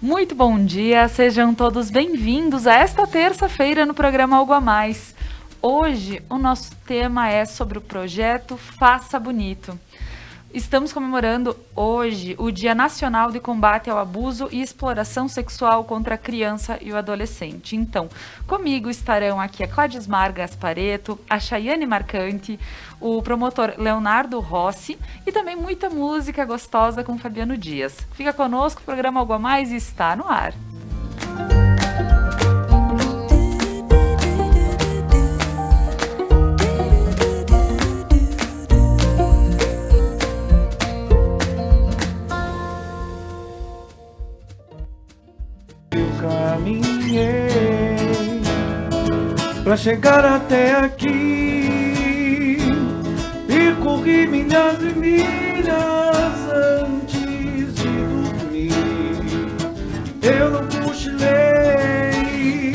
Muito bom dia, sejam todos bem-vindos a esta terça-feira no programa Algo a Mais. Hoje o nosso tema é sobre o projeto Faça Bonito. Estamos comemorando hoje o Dia Nacional de Combate ao Abuso e Exploração Sexual contra a Criança e o Adolescente. Então, comigo estarão aqui a Cladismar Gaspareto, a Chayane Marcante, o promotor Leonardo Rossi e também muita música gostosa com Fabiano Dias. Fica conosco, o programa Algo a Mais está no ar. Caminhei pra chegar até aqui, percorri milhas e milhas antes de dormir. Eu não cochilei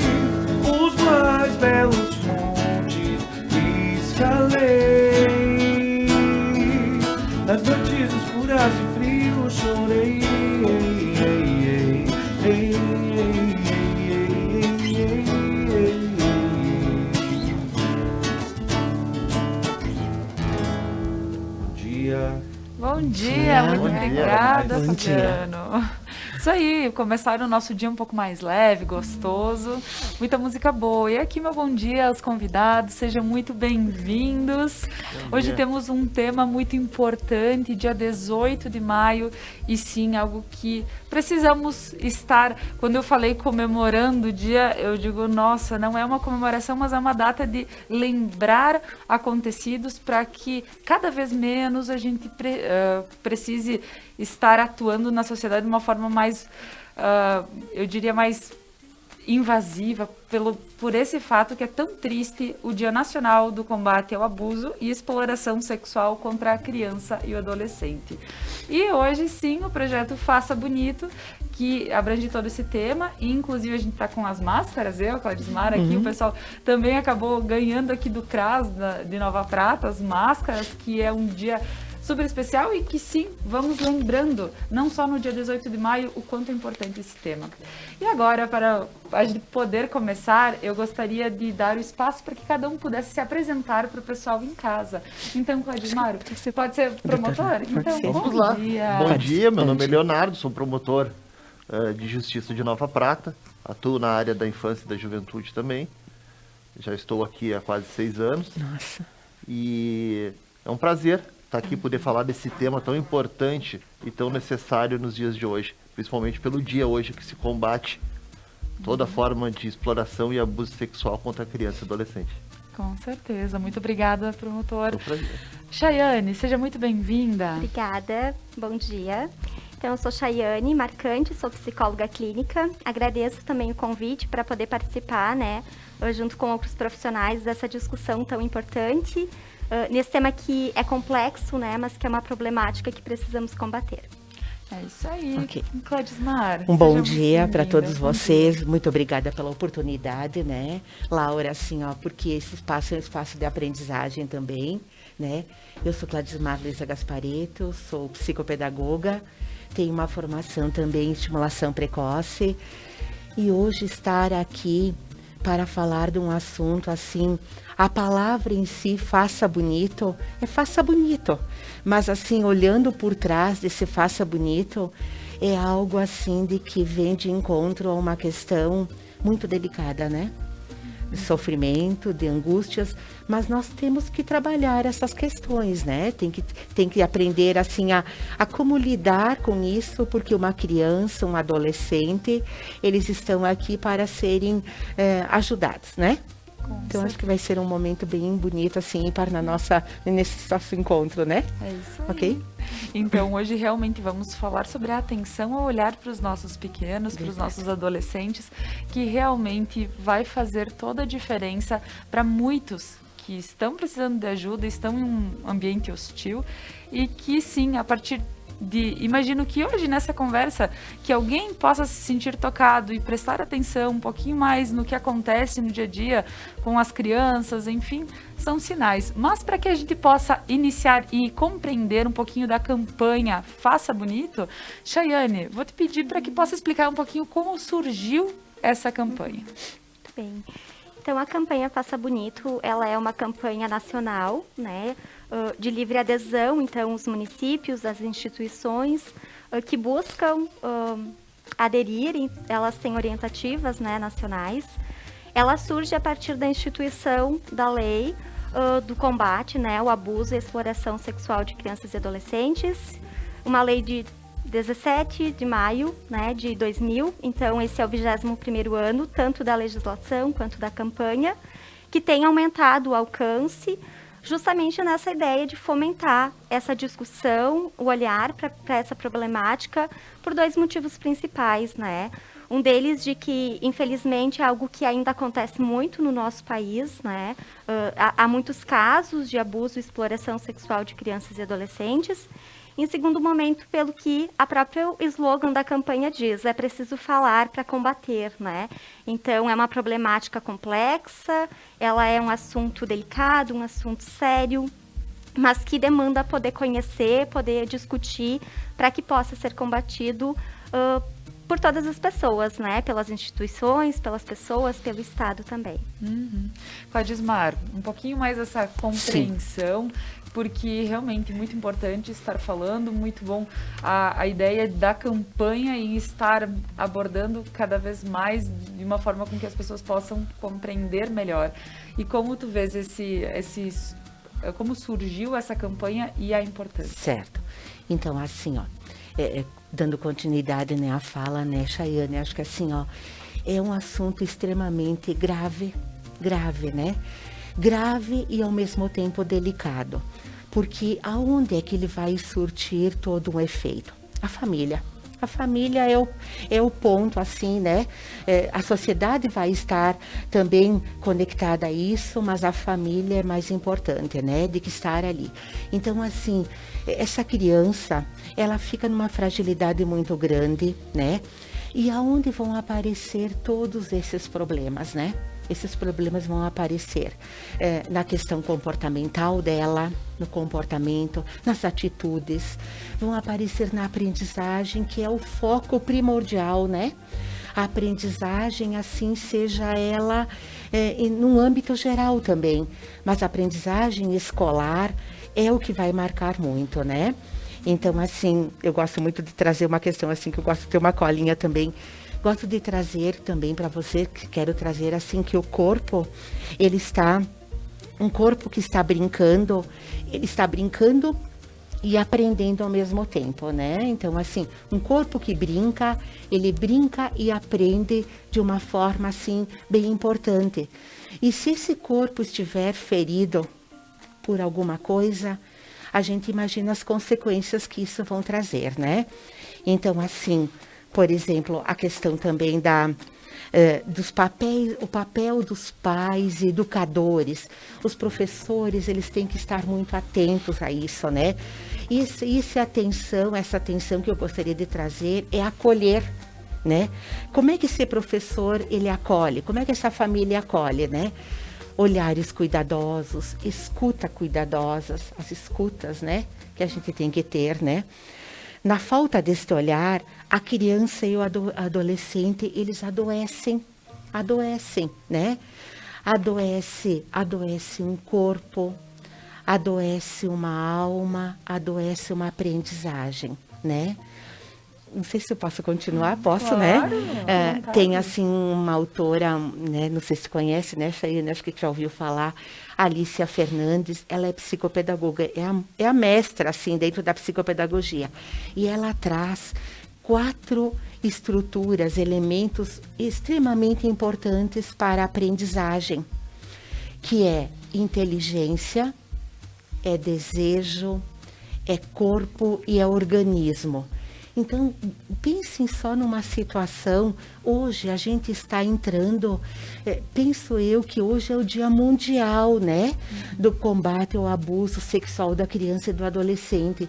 os mais belos montes, escalei nas noites escuras e frios, chorei. Bom dia, muito obrigada, Fabiano. Isso aí, começaram o nosso dia um pouco mais leve, gostoso, muita música boa. E aqui, meu bom dia aos convidados, sejam muito bem-vindos. Hoje temos um tema muito importante, dia 18 de maio, e sim, algo que precisamos estar. Quando eu falei comemorando o dia, eu digo, nossa, não é uma comemoração, mas é uma data de lembrar acontecidos para que cada vez menos a gente precise estar atuando na sociedade de uma forma mais, eu diria, mais invasiva, por esse fato que é tão triste o Dia Nacional do Combate ao Abuso e Exploração Sexual contra a Criança e o Adolescente. E hoje, sim, o projeto Faça Bonito, que abrange todo esse tema, e inclusive a gente está com as máscaras, eu, Cladismar, aqui, o pessoal também acabou ganhando aqui do CRAS de Nova Prata, as máscaras, que é um dia super especial e que sim, vamos lembrando, não só no dia 18 de maio, o quanto é importante esse tema. E agora, para a gente poder começar, eu gostaria de dar o espaço para que cada um pudesse se apresentar para o pessoal em casa. Então, Cladismar, você pode ser promotor? Então, Vamos lá. Dia. Bom dia, meu nome é Leonardo, sou promotor de Justiça de Nova Prata, atuo na área da infância e da juventude também. Já estou aqui há quase 6 anos. Nossa. E é um prazer estar aqui poder falar desse tema tão importante e tão necessário nos dias de hoje, principalmente pelo dia hoje que se combate toda forma de exploração e abuso sexual contra a criança e adolescente. Com certeza. Muito obrigada, promotor. Chayane, seja muito bem-vinda. Obrigada. Bom dia. Então, eu sou Chayane Marcante, sou psicóloga clínica. Agradeço também o convite para poder participar, né, junto com outros profissionais dessa discussão tão importante, nesse tema que é complexo, né, mas que é uma problemática que precisamos combater. É isso aí, okay. Cladismar. Um bom dia para todos vocês, muito obrigada pela oportunidade, né, Laura, assim, ó, porque esse espaço é um espaço de aprendizagem também, né. Eu sou Cladismar Luiza Gaspareto, sou psicopedagoga, tenho uma formação também em estimulação precoce e hoje estar aqui para falar de um assunto assim, a palavra em si, faça bonito, faça bonito, mas assim, olhando por trás desse faça bonito, é algo assim de que vem de encontro a uma questão muito delicada, né? De sofrimento, de angústias, mas nós temos que trabalhar essas questões, né? Tem que aprender assim a como lidar com isso, porque uma criança, um adolescente, eles estão aqui para serem ajudados, né? Então acho que vai ser um momento bem bonito assim nesse nosso encontro, né? É isso aí. Ok? Então hoje realmente vamos falar sobre a atenção ao olhar para os nossos pequenos, para os nossos adolescentes, que realmente vai fazer toda a diferença para muitos que estão precisando de ajuda, estão em um ambiente hostil e que sim, a partir imagino que hoje nessa conversa, que alguém possa se sentir tocado e prestar atenção um pouquinho mais no que acontece no dia a dia com as crianças, enfim, são sinais. Mas para que a gente possa iniciar e compreender um pouquinho da campanha Faça Bonito, Chayane, vou te pedir para que possa explicar um pouquinho como surgiu essa campanha. Muito bem. Então, a campanha Faça Bonito, ela é uma campanha nacional, né, de livre adesão. Então, os municípios, as instituições que buscam aderir, elas têm orientativas, né, nacionais. Ela surge a partir da instituição da lei do combate, né, ao abuso e exploração sexual de crianças e adolescentes, uma lei de 17 de maio, né, de 2000, então esse é o 21º ano, tanto da legislação quanto da campanha, que tem aumentado o alcance, justamente nessa ideia de fomentar essa discussão, o olhar para essa problemática, por 2 motivos principais, né? Um deles de que, infelizmente, é algo que ainda acontece muito no nosso país, né? Há muitos casos de abuso e exploração sexual de crianças e adolescentes. Em segundo momento, pelo que a própria slogan da campanha diz, é preciso falar para combater, né? Então, é uma problemática complexa, ela é um assunto delicado, um assunto sério, mas que demanda poder conhecer, poder discutir, para que possa ser combatido por todas as pessoas, né? Pelas instituições, pelas pessoas, pelo Estado também. Cladismar, um pouquinho mais essa compreensão, sim, porque realmente é muito importante estar falando, muito bom a ideia da campanha e estar abordando cada vez mais de uma forma com que as pessoas possam compreender melhor. E como tu vês como surgiu essa campanha e a importância? Certo. Então, assim, ó, dando continuidade, né, à fala, né, Chayane, acho que assim, ó, é um assunto extremamente grave, né? Grave e ao mesmo tempo delicado, porque aonde é que ele vai surtir todo um efeito? A família. A família é o ponto, assim, né? A sociedade vai estar também conectada a isso, mas a família é mais importante, né? De que estar ali. Então, assim, essa criança, ela fica numa fragilidade muito grande, né? E aonde vão aparecer todos esses problemas, né? Esses problemas vão aparecer na questão comportamental dela, no comportamento, nas atitudes, vão aparecer na aprendizagem, que é o foco primordial, né? A aprendizagem, assim, seja ela num âmbito geral também, mas a aprendizagem escolar é o que vai marcar muito, né? Então, assim, eu gosto muito de trazer uma questão, assim, que eu gosto de ter uma colinha também. Gosto de trazer também para você, quero trazer assim que o corpo, ele está, um corpo que está brincando, ele está brincando e aprendendo ao mesmo tempo, né? Então, assim, um corpo que brinca, ele brinca e aprende de uma forma, assim, bem importante. E se esse corpo estiver ferido por alguma coisa, a gente imagina as consequências que isso vão trazer, né? Então, assim, por exemplo, a questão também dos papéis, o papel dos pais, educadores, os professores, eles têm que estar muito atentos a isso, né? Essa atenção que eu gostaria de trazer é acolher, né? Como é que esse professor, ele acolhe? Como é que essa família acolhe, né? Olhares cuidadosos, escuta cuidadosas, as escutas, né? Que a gente tem que ter, né? Na falta deste olhar, a criança e o adolescente, eles adoecem, né? Adoece um corpo, adoece uma alma, adoece uma aprendizagem, né? Não sei se eu posso continuar, posso, claro, né? Tem, assim, uma autora, né? Não sei se conhece, né, Chayane? Acho que já ouviu falar, Alicia Fernandes. Ela é psicopedagoga, é a mestra, assim, dentro da psicopedagogia. E ela traz 4 estruturas, elementos extremamente importantes para a aprendizagem, que é inteligência, é desejo, é corpo e é organismo. Então, pensem só numa situação, hoje a gente está entrando, penso eu que hoje é o Dia Mundial, né, do combate ao abuso sexual da criança e do adolescente.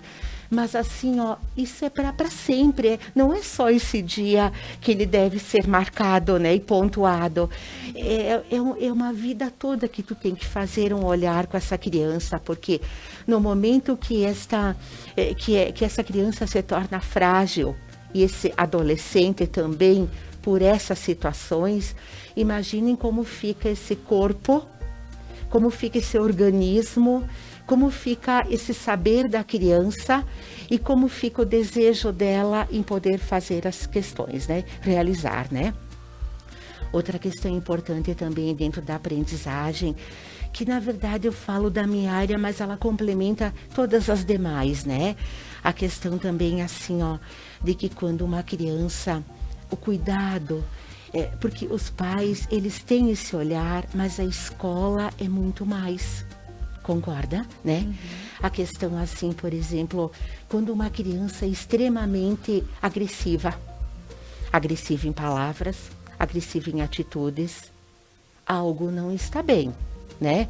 Mas assim, ó, isso é para sempre. Não é só esse dia que ele deve ser marcado, né, e pontuado. É uma vida toda que tu tem que fazer um olhar com essa criança, porque no momento que essa criança se torna frágil, e esse adolescente também, por essas situações, imaginem como fica esse corpo, como fica esse organismo, como fica esse saber da criança e como fica o desejo dela em poder fazer as questões, né? Realizar, né? Outra questão importante também dentro da aprendizagem, que na verdade eu falo da minha área, mas ela complementa todas as demais, né? A questão também assim, ó, de que quando uma criança, o cuidado, porque os pais, eles têm esse olhar, mas a escola é muito mais. Concorda, né? Uhum. A questão assim, por exemplo, quando uma criança é extremamente agressiva em palavras, agressiva em atitudes, algo não está bem, né?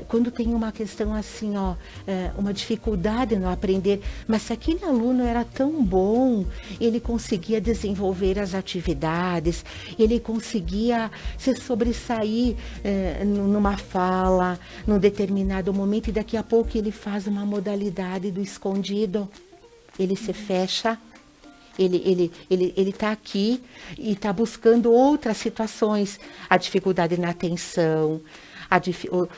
Quando tem uma questão assim, ó, uma dificuldade no aprender, mas se aquele aluno era tão bom, ele conseguia desenvolver as atividades, ele conseguia se sobressair numa fala, num determinado momento, e daqui a pouco ele faz uma modalidade do escondido, ele se fecha. Ele está aqui e está buscando outras situações, a dificuldade na atenção,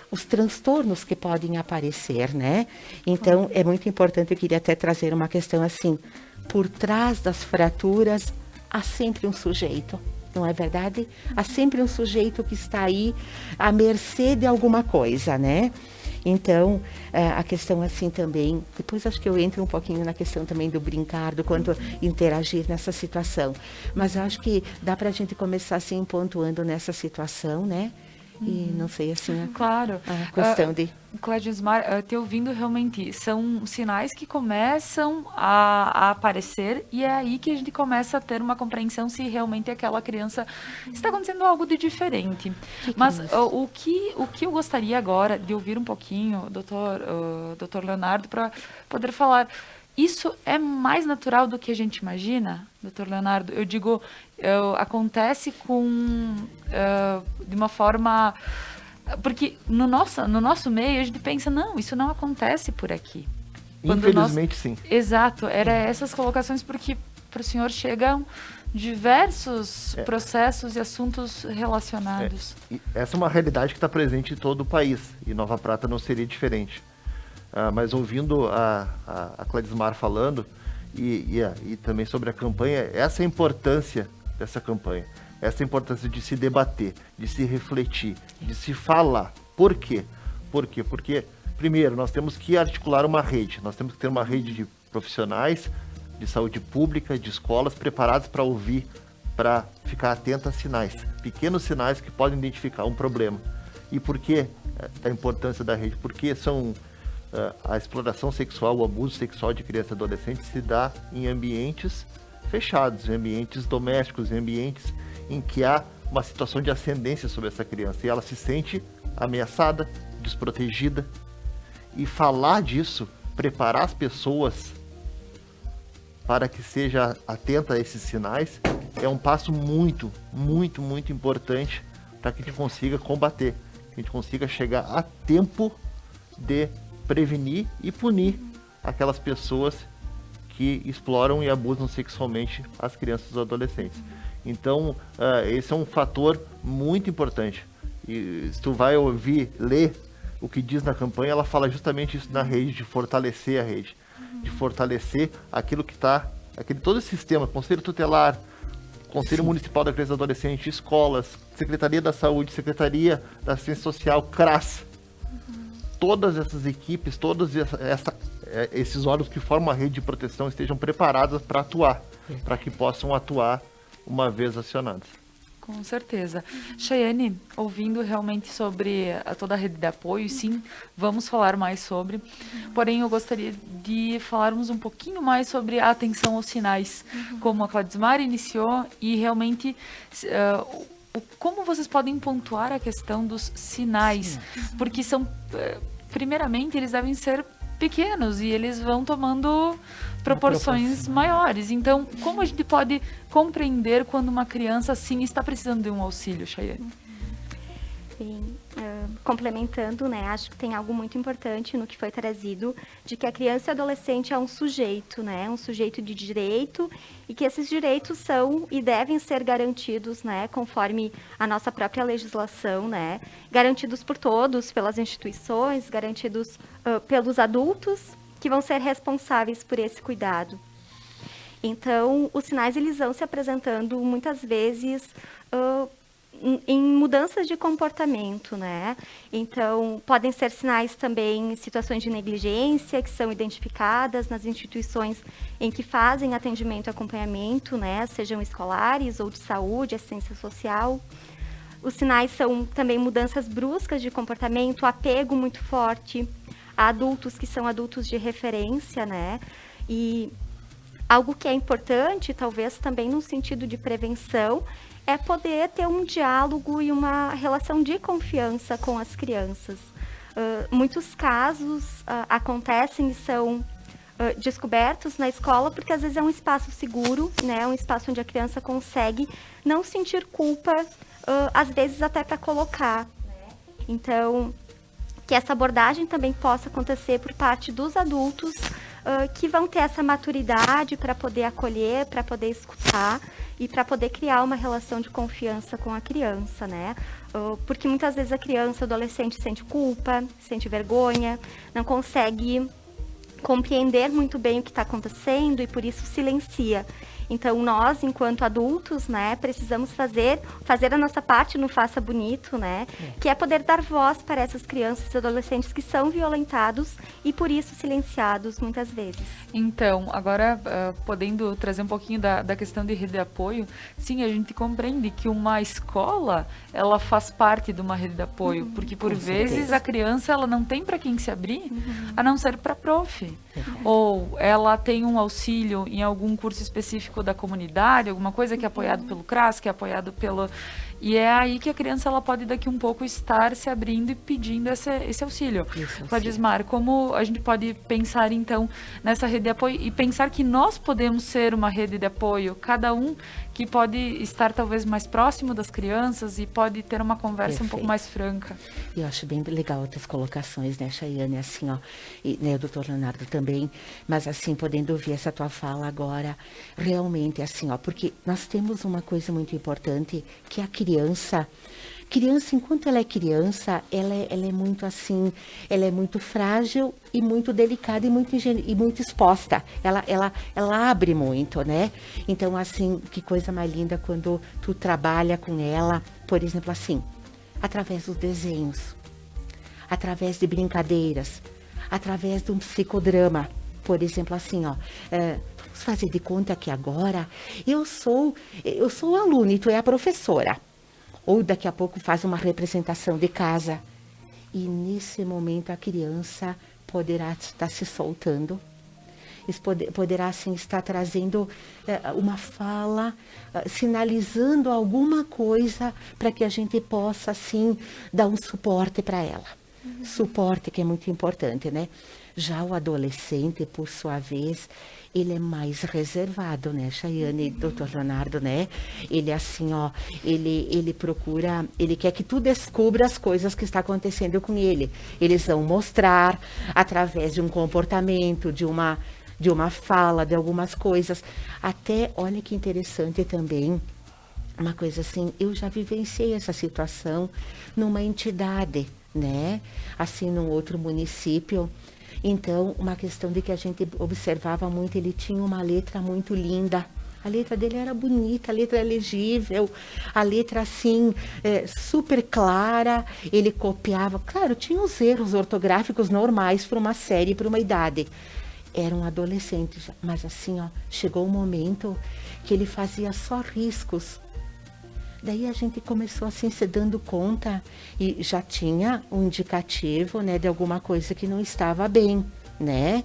os transtornos que podem aparecer, né? Então, é muito importante, eu queria até trazer uma questão assim, por trás das fraturas, há sempre um sujeito, não é verdade? Há sempre um sujeito que está aí à mercê de alguma coisa, né? Então, a questão assim também, depois acho que eu entro um pouquinho na questão também do brincar, do quanto interagir nessa situação, mas acho que dá para a gente começar assim pontuando nessa situação, né? E não sei, assim, claro. A questão de... Cladismar, te ouvindo realmente, são sinais que começam a aparecer e é aí que a gente começa a ter uma compreensão se realmente aquela criança está acontecendo algo de diferente. Mas o que eu gostaria agora de ouvir um pouquinho, doutor Leonardo, para poder falar... Isso é mais natural do que a gente imagina, doutor Leonardo? Eu digo, acontece de uma forma... Porque no nosso meio a gente pensa, não, isso não acontece por aqui. Infelizmente, sim. Exato, era essas colocações porque para o senhor chegam diversos processos e assuntos relacionados. E essa é uma realidade que está presente em todo o país, e Nova Prata não seria diferente. Mas ouvindo a Cladismar falando e também sobre a campanha, essa é a importância dessa campanha, essa é a importância de se debater, de se refletir, de se falar. Por quê? Porque, primeiro, nós temos que articular uma rede, nós temos que ter uma rede de profissionais de saúde pública, de escolas preparados para ouvir, para ficar atento a sinais, pequenos sinais que podem identificar um problema. E por que a importância da rede? Porque a exploração sexual, o abuso sexual de criança e adolescente se dá em ambientes fechados, em ambientes domésticos, em ambientes em que há uma situação de ascendência sobre essa criança e ela se sente ameaçada, desprotegida. E falar disso, preparar as pessoas para que seja atenta a esses sinais, é um passo muito, muito, muito importante para que a gente consiga combater, que a gente consiga chegar a tempo de prevenir e punir aquelas pessoas que exploram e abusam sexualmente as crianças e os adolescentes. Então, esse é um fator muito importante. E se tu vai ler o que diz na campanha, ela fala justamente isso na rede, de fortalecer a rede, de fortalecer aquilo que está, todo esse sistema, Conselho Tutelar, Conselho Municipal da Criança e Adolescente, escolas, Secretaria da Saúde, Secretaria da Assistência Social, CRAS, todas essas equipes, todos esses órgãos que formam a rede de proteção estejam preparados para atuar, para que possam atuar uma vez acionados. Com certeza. Chayane, ouvindo realmente sobre toda a rede de apoio, sim, vamos falar mais sobre. Porém, eu gostaria de falarmos um pouquinho mais sobre a atenção aos sinais, como a Cladismar iniciou e realmente... como vocês podem pontuar a questão dos sinais? Porque primeiramente, eles devem ser pequenos e eles vão tomando proporções maiores. Então, como a gente pode compreender quando uma criança, assim, está precisando de um auxílio, Chayane? Sim, complementando, né, acho que tem algo muito importante no que foi trazido, de que a criança e adolescente é um sujeito, né, um sujeito de direito, e que esses direitos são e devem ser garantidos, né, conforme a nossa própria legislação, né, garantidos por todos, pelas instituições, garantidos pelos adultos, que vão ser responsáveis por esse cuidado. Então, os sinais, eles vão se apresentando muitas vezes em mudanças de comportamento, né? Então, podem ser sinais também em situações de negligência que são identificadas nas instituições em que fazem atendimento e acompanhamento, né? Sejam escolares ou de saúde, assistência social. Os sinais são também mudanças bruscas de comportamento, apego muito forte a adultos que são adultos de referência, né? E algo que é importante, talvez também no sentido de prevenção, é poder ter um diálogo e uma relação de confiança com as crianças. Muitos casos acontecem e são descobertos na escola porque às vezes é um espaço seguro, né? Um espaço onde a criança consegue não sentir culpa, às vezes até para colocar. Então, que essa abordagem também possa acontecer por parte dos adultos que vão ter essa maturidade para poder acolher, para poder escutar e para poder criar uma relação de confiança com a criança, né? Porque muitas vezes a criança, o adolescente sente culpa, sente vergonha, não consegue compreender muito bem o que está acontecendo e por isso silencia. Então, nós, enquanto adultos, né, precisamos fazer a nossa parte no Faça Bonito, né, que é poder dar voz para essas crianças e adolescentes que são violentados e, por isso, silenciados muitas vezes. Então, agora, podendo trazer um pouquinho da questão de rede de apoio, sim, a gente compreende que uma escola, ela faz parte de uma rede de apoio, porque, por vezes, a criança, ela não tem para quem se abrir, a não ser para prof. Ou ela tem um auxílio em algum curso específico da comunidade, alguma coisa que é apoiado pelo CRAS, que é apoiado pelo... E é aí que a criança ela pode daqui um pouco estar se abrindo e pedindo esse auxílio. Cladismar, como a gente pode pensar então nessa rede de apoio e pensar que nós podemos ser uma rede de apoio, cada um que pode estar talvez mais próximo das crianças e pode ter uma conversa um pouco mais franca. Eu acho bem legal outras colocações, né, Chayane, assim, ó, e, né, o doutor Leonardo também, mas assim, podendo ouvir essa tua fala agora, realmente, assim, ó, porque nós temos uma coisa muito importante, que é a criança, enquanto ela é criança, ela é muito assim, ela é muito frágil e muito delicada e muito exposta. Ela abre muito, né? Então, assim, que coisa mais linda quando tu trabalha com ela, por exemplo, assim, através dos desenhos, através de brincadeiras, através de um psicodrama. Por exemplo, assim, ó, vamos fazer de conta que agora eu sou o aluno e tu é a professora. Ou daqui a pouco faz uma representação de casa. E nesse momento a criança poderá estar se soltando. Poderá, assim, estar trazendo uma fala, sinalizando alguma coisa para que a gente possa, assim, dar um suporte para ela. Suporte que é muito importante, né? Já o adolescente, por sua vez, ele é mais reservado, né, Chayane e doutor Leonardo, né? Ele, assim, ó, ele procura, ele quer que tu descubra as coisas que está acontecendo com ele. Eles vão mostrar, através de um comportamento, de uma fala, de algumas coisas. Até, olha que interessante também, uma coisa assim, eu já vivenciei essa situação numa entidade, né? Assim, num outro município. Então, uma questão de que a gente observava muito, ele tinha uma letra muito linda. A letra dele era bonita, a letra legível, a letra assim, super clara. Ele copiava, claro, tinha os erros ortográficos normais para uma série, para uma idade. Era um adolescente, mas assim, ó, chegou um momento que ele fazia só riscos. Daí a gente começou assim, se dando conta e já tinha um indicativo, né, de alguma coisa que não estava bem, né?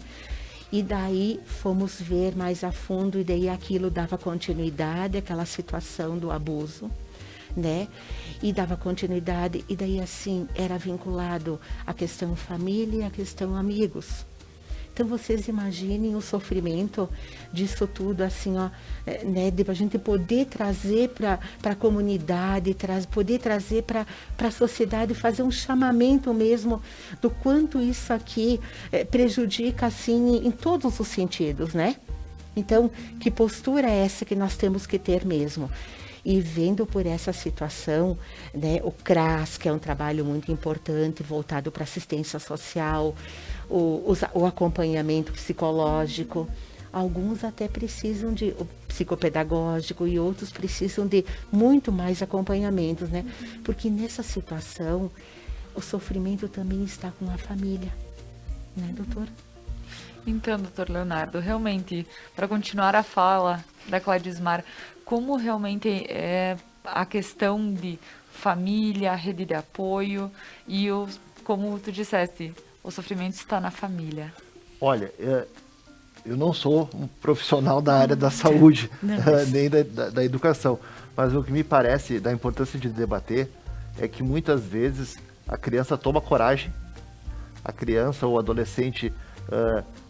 E daí fomos ver mais a fundo e daí aquilo dava continuidade, aquela situação do abuso, né? E dava continuidade e daí assim era vinculado à questão família e à questão amigos. Então vocês imaginem o sofrimento disso tudo, assim, ó, né, de a gente poder trazer para a comunidade, poder trazer para a sociedade, fazer um chamamento mesmo do quanto isso aqui prejudica, assim, em todos os sentidos, né? Então, que postura é essa que nós temos que ter mesmo? E vendo por essa situação, né, o CRAS, que é um trabalho muito importante, voltado para assistência social, o acompanhamento psicológico, alguns até precisam de psicopedagógico e outros precisam de muito mais acompanhamentos, né? Porque nessa situação, o sofrimento também está com a família, né, doutora? Então, doutor Leonardo, realmente, para continuar a fala da Cladismar, como realmente é a questão de família, rede de apoio e, como tu disseste, o sofrimento está na família? Olha, eu não sou um profissional da área da saúde, nem da educação, mas o que me parece da importância de debater é que muitas vezes a criança toma coragem, a criança ou adolescente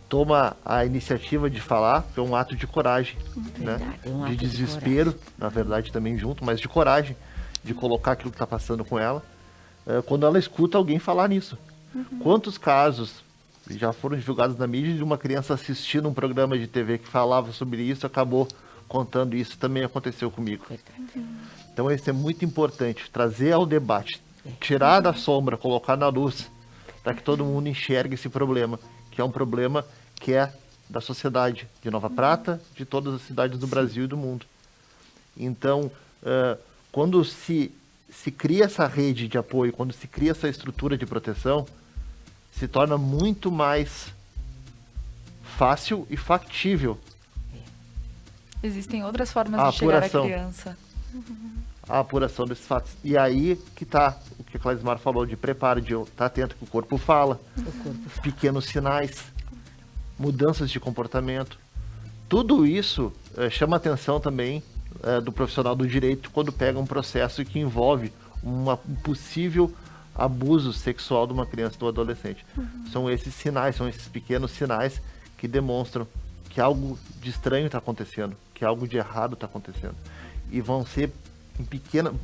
toma a iniciativa de falar, que é um ato de coragem, né? De desespero, na verdade também junto, mas de coragem, de colocar aquilo que está passando com ela, quando ela escuta alguém falar nisso. Quantos casos já foram divulgados na mídia de uma criança assistindo um programa de TV que falava sobre isso, acabou contando isso, também aconteceu comigo. Então isso é muito importante, trazer ao debate, tirar da sombra, colocar na luz, para que todo mundo enxergue esse problema, que é um problema que é da sociedade de Nova Prata, de todas as cidades do Brasil e do mundo. Então, quando se cria essa rede de apoio, quando se cria essa estrutura de proteção, se torna muito mais fácil e factível. Existem outras formas de chegar à criança. A apuração desses fatos. E aí que está o que a Cladismar falou de preparo, de estar atento que o corpo fala, pequenos sinais, mudanças de comportamento. Tudo isso chama atenção também do profissional do direito quando pega um processo que envolve um possível abuso sexual de uma criança ou do adolescente. São esses sinais, são esses pequenos sinais que demonstram que algo de estranho está acontecendo, que algo de errado está acontecendo. E vão ser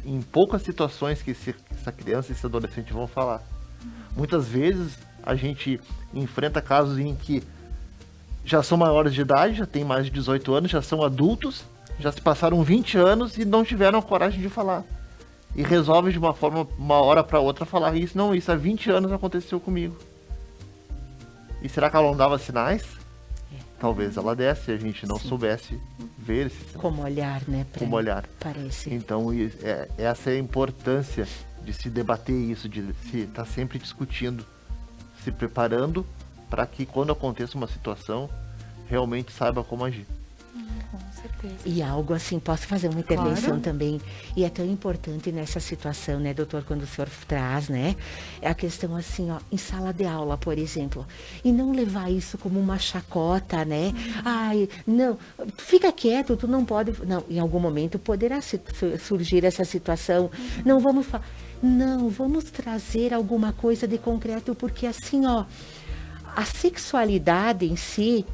em poucas situações que essa criança e esse adolescente vão falar. Muitas vezes a gente enfrenta casos em que já são maiores de idade, já têm mais de 18 anos, já são adultos, já se passaram 20 anos e não tiveram a coragem de falar. E resolvem de uma forma, uma hora para outra, falar isso. Não, isso há 20 anos aconteceu comigo. E será que ela não dava sinais? Talvez ela desse, a gente não soubesse ver esses sinais. Como olhar, né? Como olhar. Parece. Então, essa é a importância de se debater isso, de se estar sempre discutindo, se preparando para que quando aconteça uma situação, realmente saiba como agir. Com certeza. E algo assim, posso fazer uma intervenção Claro. também? E é tão importante nessa situação, né, doutor, quando o senhor traz, né? É a questão assim, ó, em sala de aula, por exemplo. E não levar isso como uma chacota, né? Ai, não, fica quieto, tu não pode... Não, em algum momento poderá surgir essa situação. Não vamos falar... Não, vamos trazer alguma coisa de concreto, porque assim, ó, a sexualidade em si,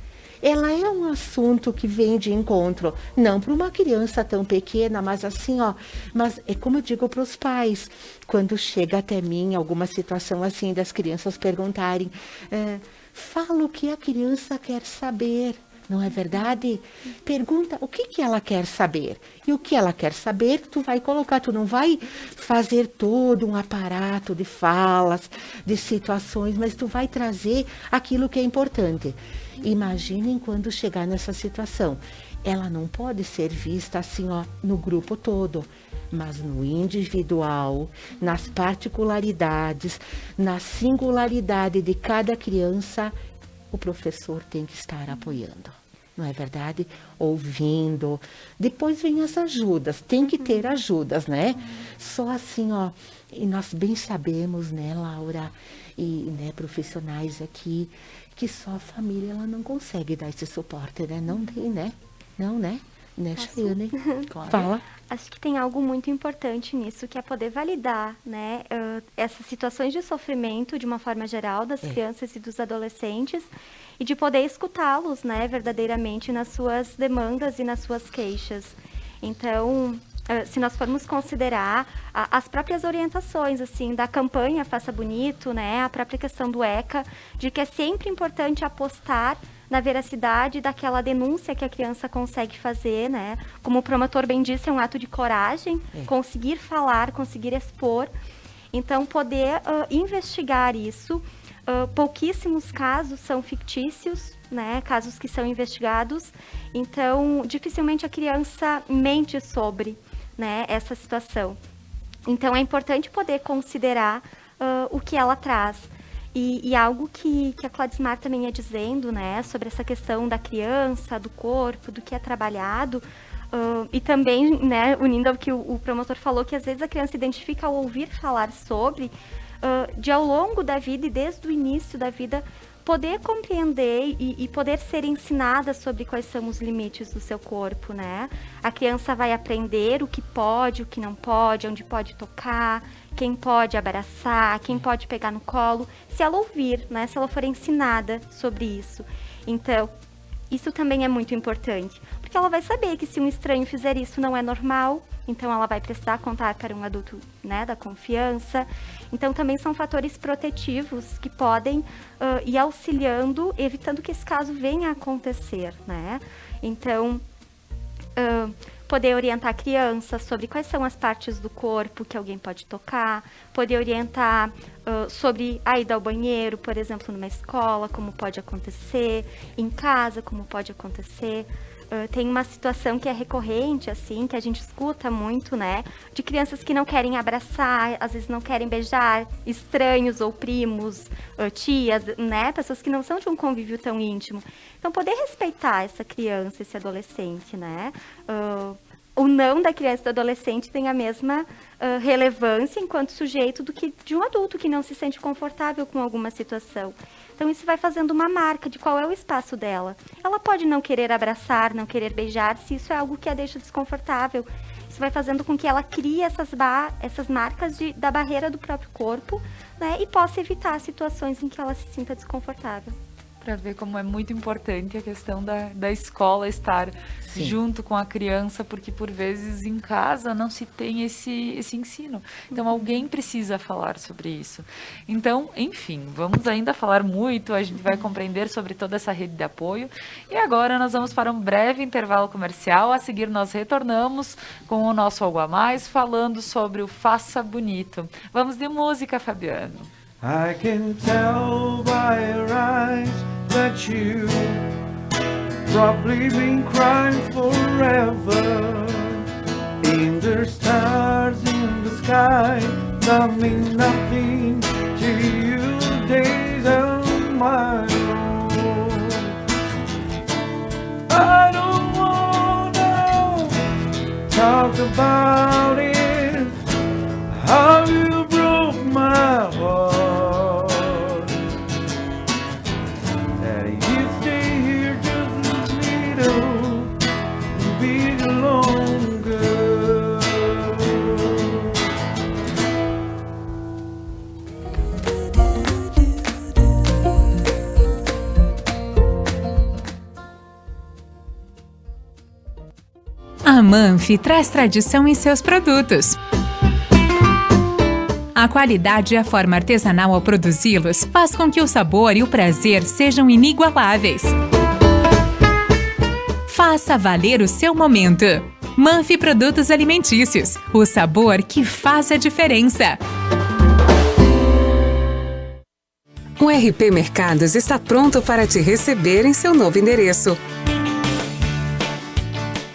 ela é um assunto que vem de encontro, não para uma criança tão pequena, mas assim, ó, mas é como eu digo para os pais, quando chega até mim alguma situação assim, das crianças perguntarem, fala o que a criança quer saber, não é verdade? Pergunta o que ela quer saber. E o que ela quer saber, tu vai colocar, tu não vai fazer todo um aparato de falas, de situações, mas tu vai trazer aquilo que é importante. Imaginem quando chegar nessa situação. Ela não pode ser vista assim, ó, no grupo todo, mas no individual, nas particularidades, na singularidade de cada criança, o professor tem que estar apoiando, não é verdade? Ouvindo. Depois vem as ajudas, tem que ter ajudas, né? Só assim, ó, e nós bem sabemos, né, Laura, e né, profissionais aqui, que só a família ela não consegue dar esse suporte, né? Não tem, né? Não, né? Né, Chayane? Claro. Fala. Acho que tem algo muito importante nisso, que é poder validar, né, essas situações de sofrimento de uma forma geral das crianças e dos adolescentes e de poder escutá-los, né, verdadeiramente nas suas demandas e nas suas queixas. Então, se nós formos considerar as próprias orientações, assim, da campanha Faça Bonito, né, a própria questão do ECA, de que é sempre importante apostar na veracidade daquela denúncia que a criança consegue fazer, né? Como o promotor bem disse, é um ato de coragem, conseguir falar, conseguir expor. Então, poder investigar isso. Pouquíssimos casos são fictícios, né? Casos que são investigados. Então, dificilmente a criança mente sobre, né, essa situação. Então, é importante poder considerar o que ela traz. E algo que a Cladismar também ia dizendo, né, sobre essa questão da criança, do corpo, do que é trabalhado, e também, né, unindo ao que o promotor falou, que às vezes a criança identifica ao ouvir falar sobre, de ao longo da vida e desde o início da vida, poder compreender e poder ser ensinada sobre quais são os limites do seu corpo, né? A criança vai aprender o que pode, o que não pode, onde pode tocar, quem pode abraçar, quem pode pegar no colo, se ela ouvir, né? Se ela for ensinada sobre isso. Então, isso também é muito importante, porque ela vai saber que se um estranho fizer isso não é normal, então ela vai precisar contar para um adulto, né, da confiança. Então também são fatores protetivos que podem ir auxiliando, evitando que esse caso venha a acontecer, né? Então, poder orientar a criança sobre quais são as partes do corpo que alguém pode tocar, poder orientar sobre a ida ao banheiro, por exemplo, numa escola, como pode acontecer, em casa, como pode acontecer. Tem uma situação que é recorrente, assim, que a gente escuta muito, né? De crianças que não querem abraçar, às vezes não querem beijar estranhos ou primos, tias, né? Pessoas que não são de um convívio tão íntimo. Então, poder respeitar essa criança, esse adolescente, né? O não da criança e do adolescente tem a mesma relevância enquanto sujeito do que de um adulto que não se sente confortável com alguma situação. Então, isso vai fazendo uma marca de qual é o espaço dela. Ela pode não querer abraçar, não querer beijar, se isso é algo que a deixa desconfortável. Isso vai fazendo com que ela crie essas marcas da barreira do próprio corpo, né, e possa evitar situações em que ela se sinta desconfortável. Para ver como é muito importante a questão da escola estar junto com a criança, porque por vezes em casa não se tem esse ensino. Então alguém precisa falar sobre isso. Então, enfim, vamos ainda falar muito, a gente vai compreender sobre toda essa rede de apoio. E agora nós vamos para um breve intervalo comercial. A seguir nós retornamos com o nosso Algo a Mais, falando sobre o Faça Bonito. Vamos de música, Fabiano. I can tell by your eyes that you probably been crying forever. And there's stars in the sky that mean nothing to you. Days on my own. I don't wanna talk about it. How you broke my heart. A Manfi traz tradição em seus produtos. A qualidade e a forma artesanal ao produzi-los faz com que o sabor e o prazer sejam inigualáveis. Faça valer o seu momento. Manfi Produtos Alimentícios, o sabor que faz a diferença. O RP Mercados está pronto para te receber em seu novo endereço.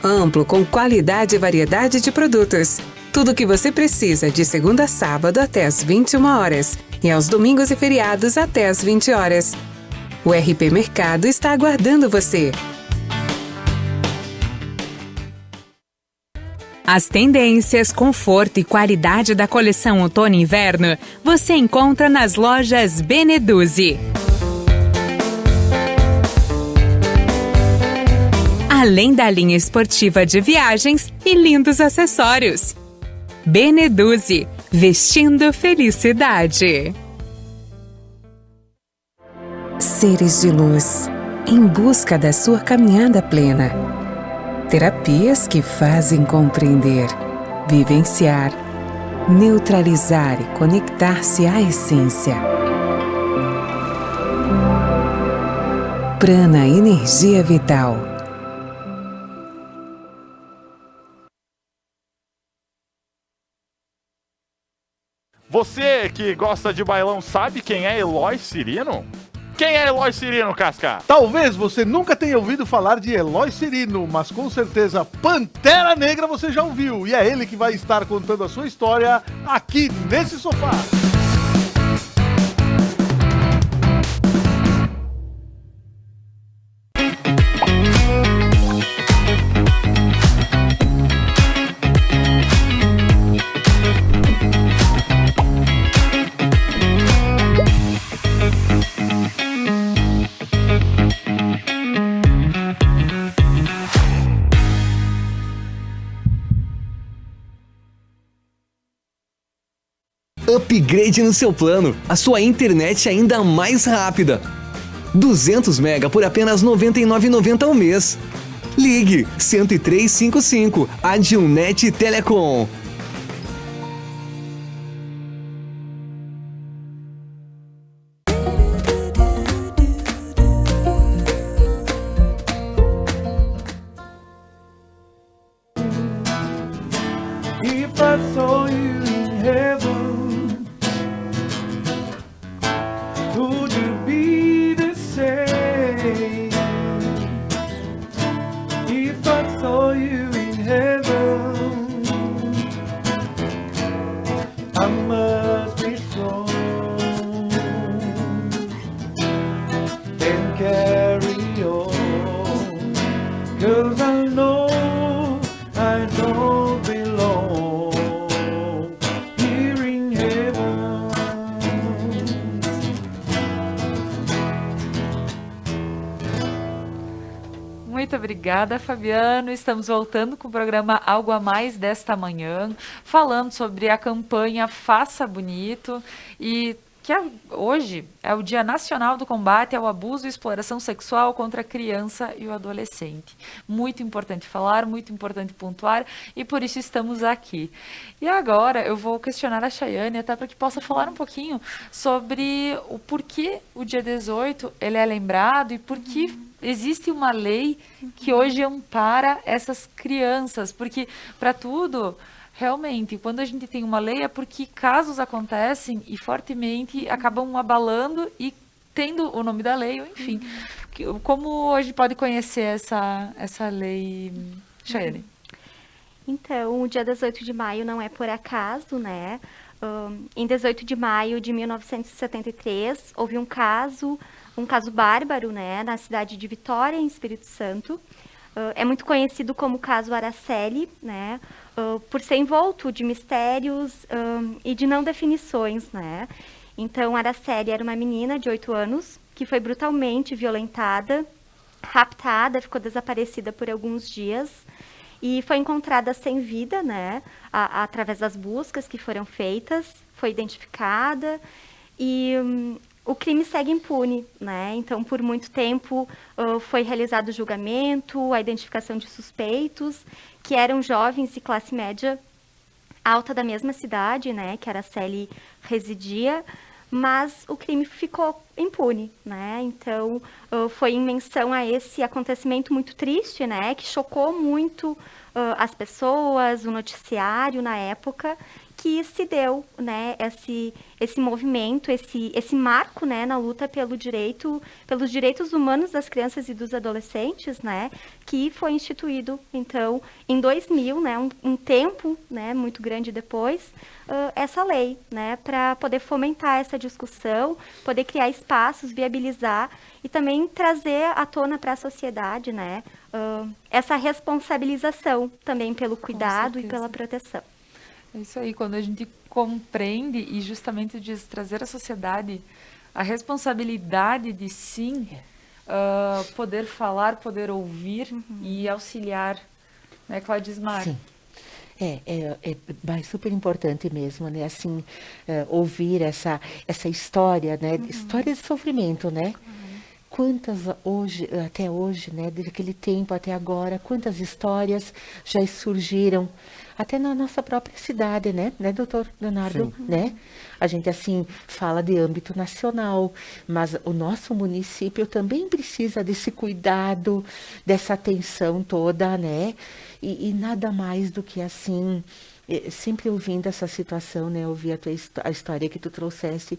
Amplo, com qualidade e variedade de produtos. Tudo o que você precisa de segunda a sábado até às 21 horas e aos domingos e feriados até às 20 horas. O RP Mercado está aguardando você. As tendências, conforto e qualidade da coleção outono e inverno você encontra nas lojas Beneduzzi. além da linha esportiva de viagens e lindos acessórios. Beneduzzi, vestindo felicidade. Seres de luz, em busca da sua caminhada plena. Terapias que fazem compreender, vivenciar, neutralizar e conectar-se à essência. Prana Energia Vital. Você que gosta de bailão sabe quem é Eloy Cirino? Quem é Eloy Cirino, Casca? Talvez você nunca tenha ouvido falar de Eloy Cirino, mas com certeza Pantera Negra você já ouviu. E é ele que vai estar contando a sua história aqui nesse sofá. Upgrade no seu plano, a sua internet ainda mais rápida. 200 mega por apenas R$ 99,90 ao mês. Ligue 10355, Adilnet Telecom. If I saw you in heaven, would you be the same? If I saw you in heaven, I must be strong and carry on, 'cause I know I don't belong here in heaven. Muito obrigada, Fabiano. Estamos voltando com o programa Algo a Mais desta manhã, falando sobre a campanha Faça Bonito e que hoje é o Dia Nacional do Combate ao Abuso e Exploração Sexual contra a Criança e o Adolescente. Muito importante falar, muito importante pontuar e por isso estamos aqui. E agora eu vou questionar a Chayane até para que possa falar um pouquinho sobre o porquê o dia 18 ele é lembrado e por que existe uma lei que hoje ampara essas crianças, porque para tudo... Realmente, quando a gente tem uma lei é porque casos acontecem e fortemente acabam abalando e tendo o nome da lei, ou enfim. Como hoje pode conhecer essa lei, Chayane? Então, o dia 18 de maio não é por acaso, né? Em 18 de maio de 1973, houve um caso bárbaro, né? Na cidade de Vitória, em Espírito Santo. É muito conhecido como o caso Araceli, né? Por ser envolto de mistérios e de não definições, né? Então, Araceli era uma menina de 8 anos que foi brutalmente violentada, raptada, ficou desaparecida por alguns dias e foi encontrada sem vida, né? Através das buscas que foram feitas, foi identificada e o crime segue impune, né? Então, por muito tempo foi realizado o julgamento, a identificação de suspeitos, que eram jovens de classe média alta da mesma cidade, né? Que Araceli residia, mas o crime ficou impune, né? Então, foi em menção a esse acontecimento muito triste, né? Que chocou muito as pessoas, o noticiário na época, que se deu, né, esse movimento, esse marco, né, na luta pelos direitos humanos das crianças e dos adolescentes, né, que foi instituído, então, em 2000, né, um tempo, né, muito grande depois, essa lei, né, para poder fomentar essa discussão, poder criar espaços, viabilizar e também trazer à tona para a sociedade, né, essa responsabilização também pelo cuidado e pela proteção. É isso aí, quando a gente compreende e justamente diz trazer à sociedade a responsabilidade de sim poder falar, poder ouvir e auxiliar, né, Cladismar? Sim. É super importante mesmo, né? Assim, ouvir essa história, né? História de sofrimento, né? Quantas até hoje, né? Daquele tempo até agora, quantas histórias já surgiram até na nossa própria cidade, né, doutor Leonardo, né? A gente assim fala de âmbito nacional, mas o nosso município também precisa desse cuidado, dessa atenção toda, né? E nada mais do que assim, sempre ouvindo essa situação, né? Ouvir a história que tu trouxeste.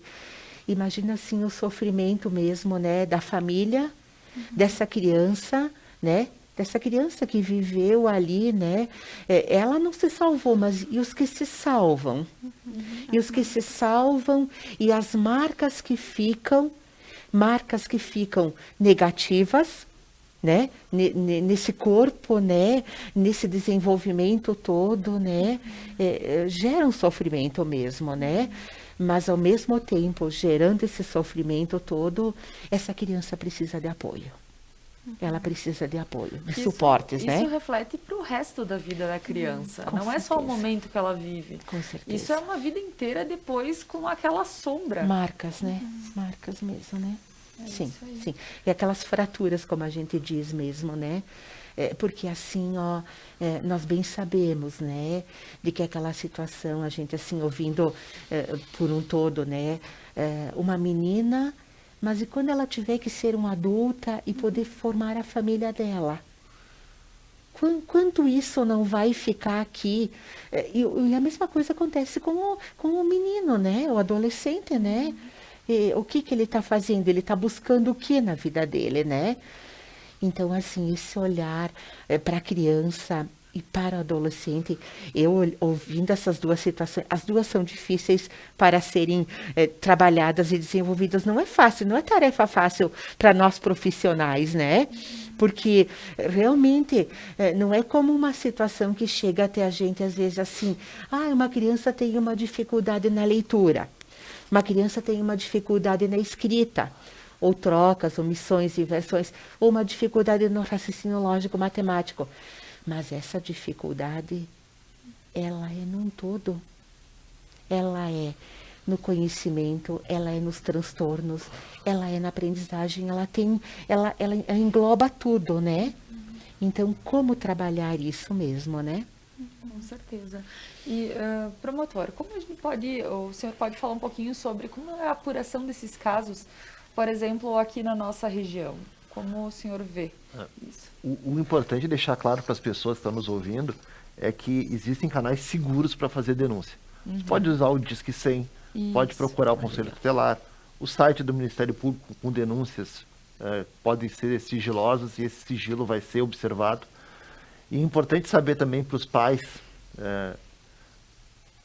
Imagina assim o sofrimento mesmo, né? Da família, dessa criança, né? Dessa criança que viveu ali, né? Ela não se salvou, mas e os que se salvam? E os que se salvam e as marcas que ficam negativas, né? Nesse corpo, né? Nesse desenvolvimento todo, né? Geram sofrimento mesmo, né? Mas ao mesmo tempo, gerando esse sofrimento todo, essa criança precisa de apoio. Ela precisa de apoio, de suportes, né? Isso reflete para o resto da vida da criança. Não é só o momento que ela vive. Com certeza. Isso é uma vida inteira depois com aquela sombra. Marcas, né? Marcas mesmo, né? Sim. E aquelas fraturas, como a gente diz mesmo, né? Porque assim, nós bem sabemos, né? De que aquela situação, a gente assim, ouvindo por um todo, né? Uma menina... Mas e quando ela tiver que ser uma adulta e poder formar a família dela? Quanto isso não vai ficar aqui? E a mesma coisa acontece com o menino, né? O adolescente, né? E o que ele está fazendo? Ele está buscando o que na vida dele, né? Então, assim, esse olhar para a criança e para o adolescente, eu ouvindo essas duas situações, as duas são difíceis para serem trabalhadas e desenvolvidas. Não é fácil, não é tarefa fácil para nós profissionais, né? Porque realmente não é como uma situação que chega até a gente às vezes assim, uma criança tem uma dificuldade na leitura, uma criança tem uma dificuldade na escrita, ou trocas, omissões, inversões, ou uma dificuldade no raciocínio lógico matemático. Mas essa dificuldade, ela é num todo. Ela é no conhecimento, ela é nos transtornos, ela é na aprendizagem, ela engloba tudo, né? Então, como trabalhar isso mesmo, né? Com certeza. E, promotor, como a gente o senhor pode falar um pouquinho sobre como é a apuração desses casos, por exemplo, aqui na nossa região? Como o senhor vê isso? O importante é deixar claro para as pessoas que estão nos ouvindo é que existem canais seguros para fazer denúncia. Você pode usar o Disque 100, pode procurar o Conselho Tutelar, o site do Ministério Público com denúncias podem ser sigilosas e esse sigilo vai ser observado. E é importante saber também para os pais,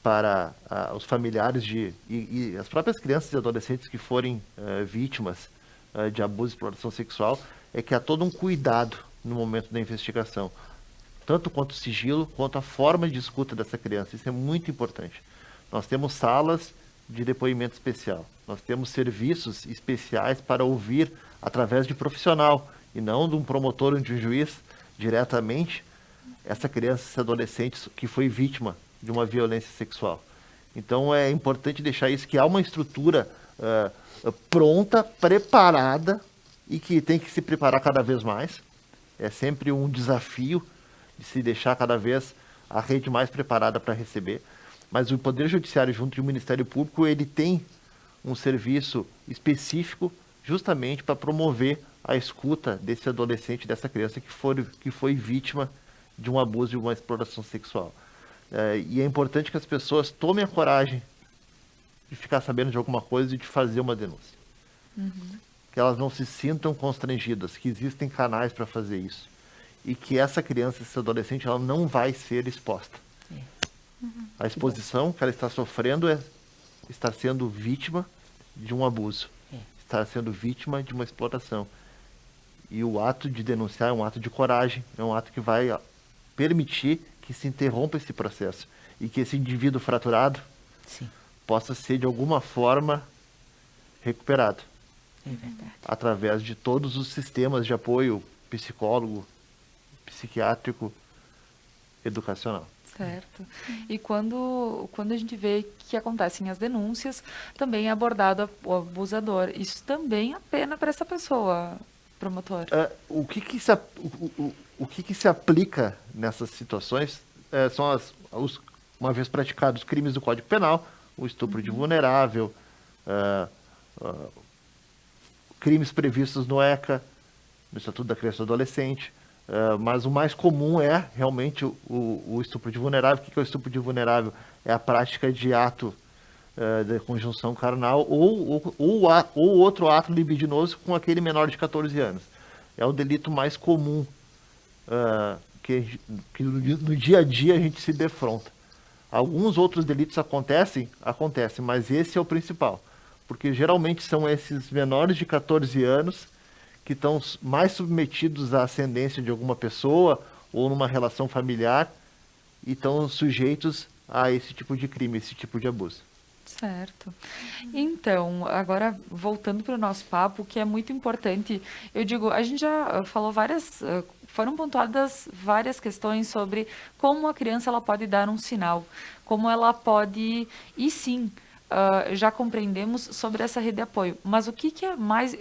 para os familiares e as próprias crianças e adolescentes que forem vítimas de abuso e exploração sexual, é que há todo um cuidado no momento da investigação, tanto quanto o sigilo, quanto a forma de escuta dessa criança. Isso é muito importante. Nós temos salas de depoimento especial, nós temos serviços especiais para ouvir através de profissional, e não de um promotor ou de um juiz, diretamente, essa criança, esse adolescente que foi vítima de uma violência sexual. Então é importante deixar isso, que há uma estrutura pronta, preparada, e que tem que se preparar cada vez mais. É sempre um desafio de se deixar cada vez a rede mais preparada para receber. Mas o Poder Judiciário, junto do Ministério Público, ele tem um serviço específico justamente para promover a escuta desse adolescente, dessa criança que foi vítima de um abuso e uma exploração sexual. E é importante que as pessoas tomem a coragem de ficar sabendo de alguma coisa e de fazer uma denúncia. Que elas não se sintam constrangidas, que existem canais para fazer isso. E que essa criança, esse adolescente, ela não vai ser exposta. A exposição que ela está sofrendo é estar sendo vítima de um abuso. Estar sendo vítima de uma exploração. E o ato de denunciar é um ato de coragem, é um ato que vai permitir que se interrompa esse processo. E que esse indivíduo fraturado possa ser, de alguma forma, recuperado. É verdade. através de todos os sistemas de apoio psicólogo, psiquiátrico, educacional. Certo. E quando a gente vê que acontecem as denúncias, também é abordado o abusador. Isso também é pena para essa pessoa, promotor. O que se aplica nessas situações são uma vez praticados os crimes do Código Penal, o estupro de vulnerável, crimes previstos no ECA, no Estatuto da Criança e do Adolescente, mas o mais comum é realmente o estupro de vulnerável. O que é o estupro de vulnerável? É a prática de ato de conjunção carnal ou outro ato libidinoso com aquele menor de 14 anos. É o delito mais comum que no dia a dia a gente se defronta. Alguns outros delitos acontecem, mas esse é o principal. Porque geralmente são esses menores de 14 anos que estão mais submetidos à ascendência de alguma pessoa ou numa relação familiar e estão sujeitos a esse tipo de crime, esse tipo de abuso. Certo. Então, agora voltando para o nosso papo, que é muito importante, eu digo, a gente já falou foram pontuadas várias questões sobre como a criança ela pode dar um sinal, como ela pode, e sim, já compreendemos sobre essa rede de apoio, mas o que é mais...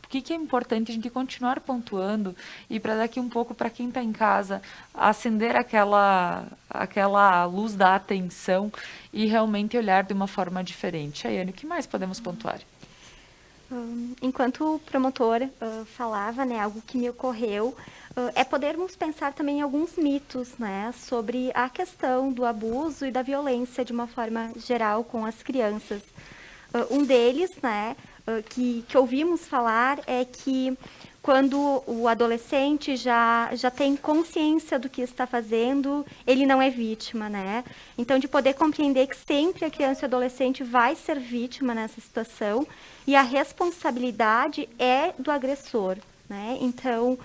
O que é importante a gente continuar pontuando e para daqui um pouco, para quem está em casa, acender aquela luz da atenção e realmente olhar de uma forma diferente. Chayane, o que mais podemos pontuar? Enquanto o promotor falava, né, algo que me ocorreu, é podermos pensar também em alguns mitos, né, sobre a questão do abuso e da violência de uma forma geral com as crianças. Um deles, né, que ouvimos falar é que quando o adolescente já tem consciência do que está fazendo, ele não é vítima, né? Então, de poder compreender que sempre a criança e o adolescente vai ser vítima nessa situação e a responsabilidade é do agressor, né? Então,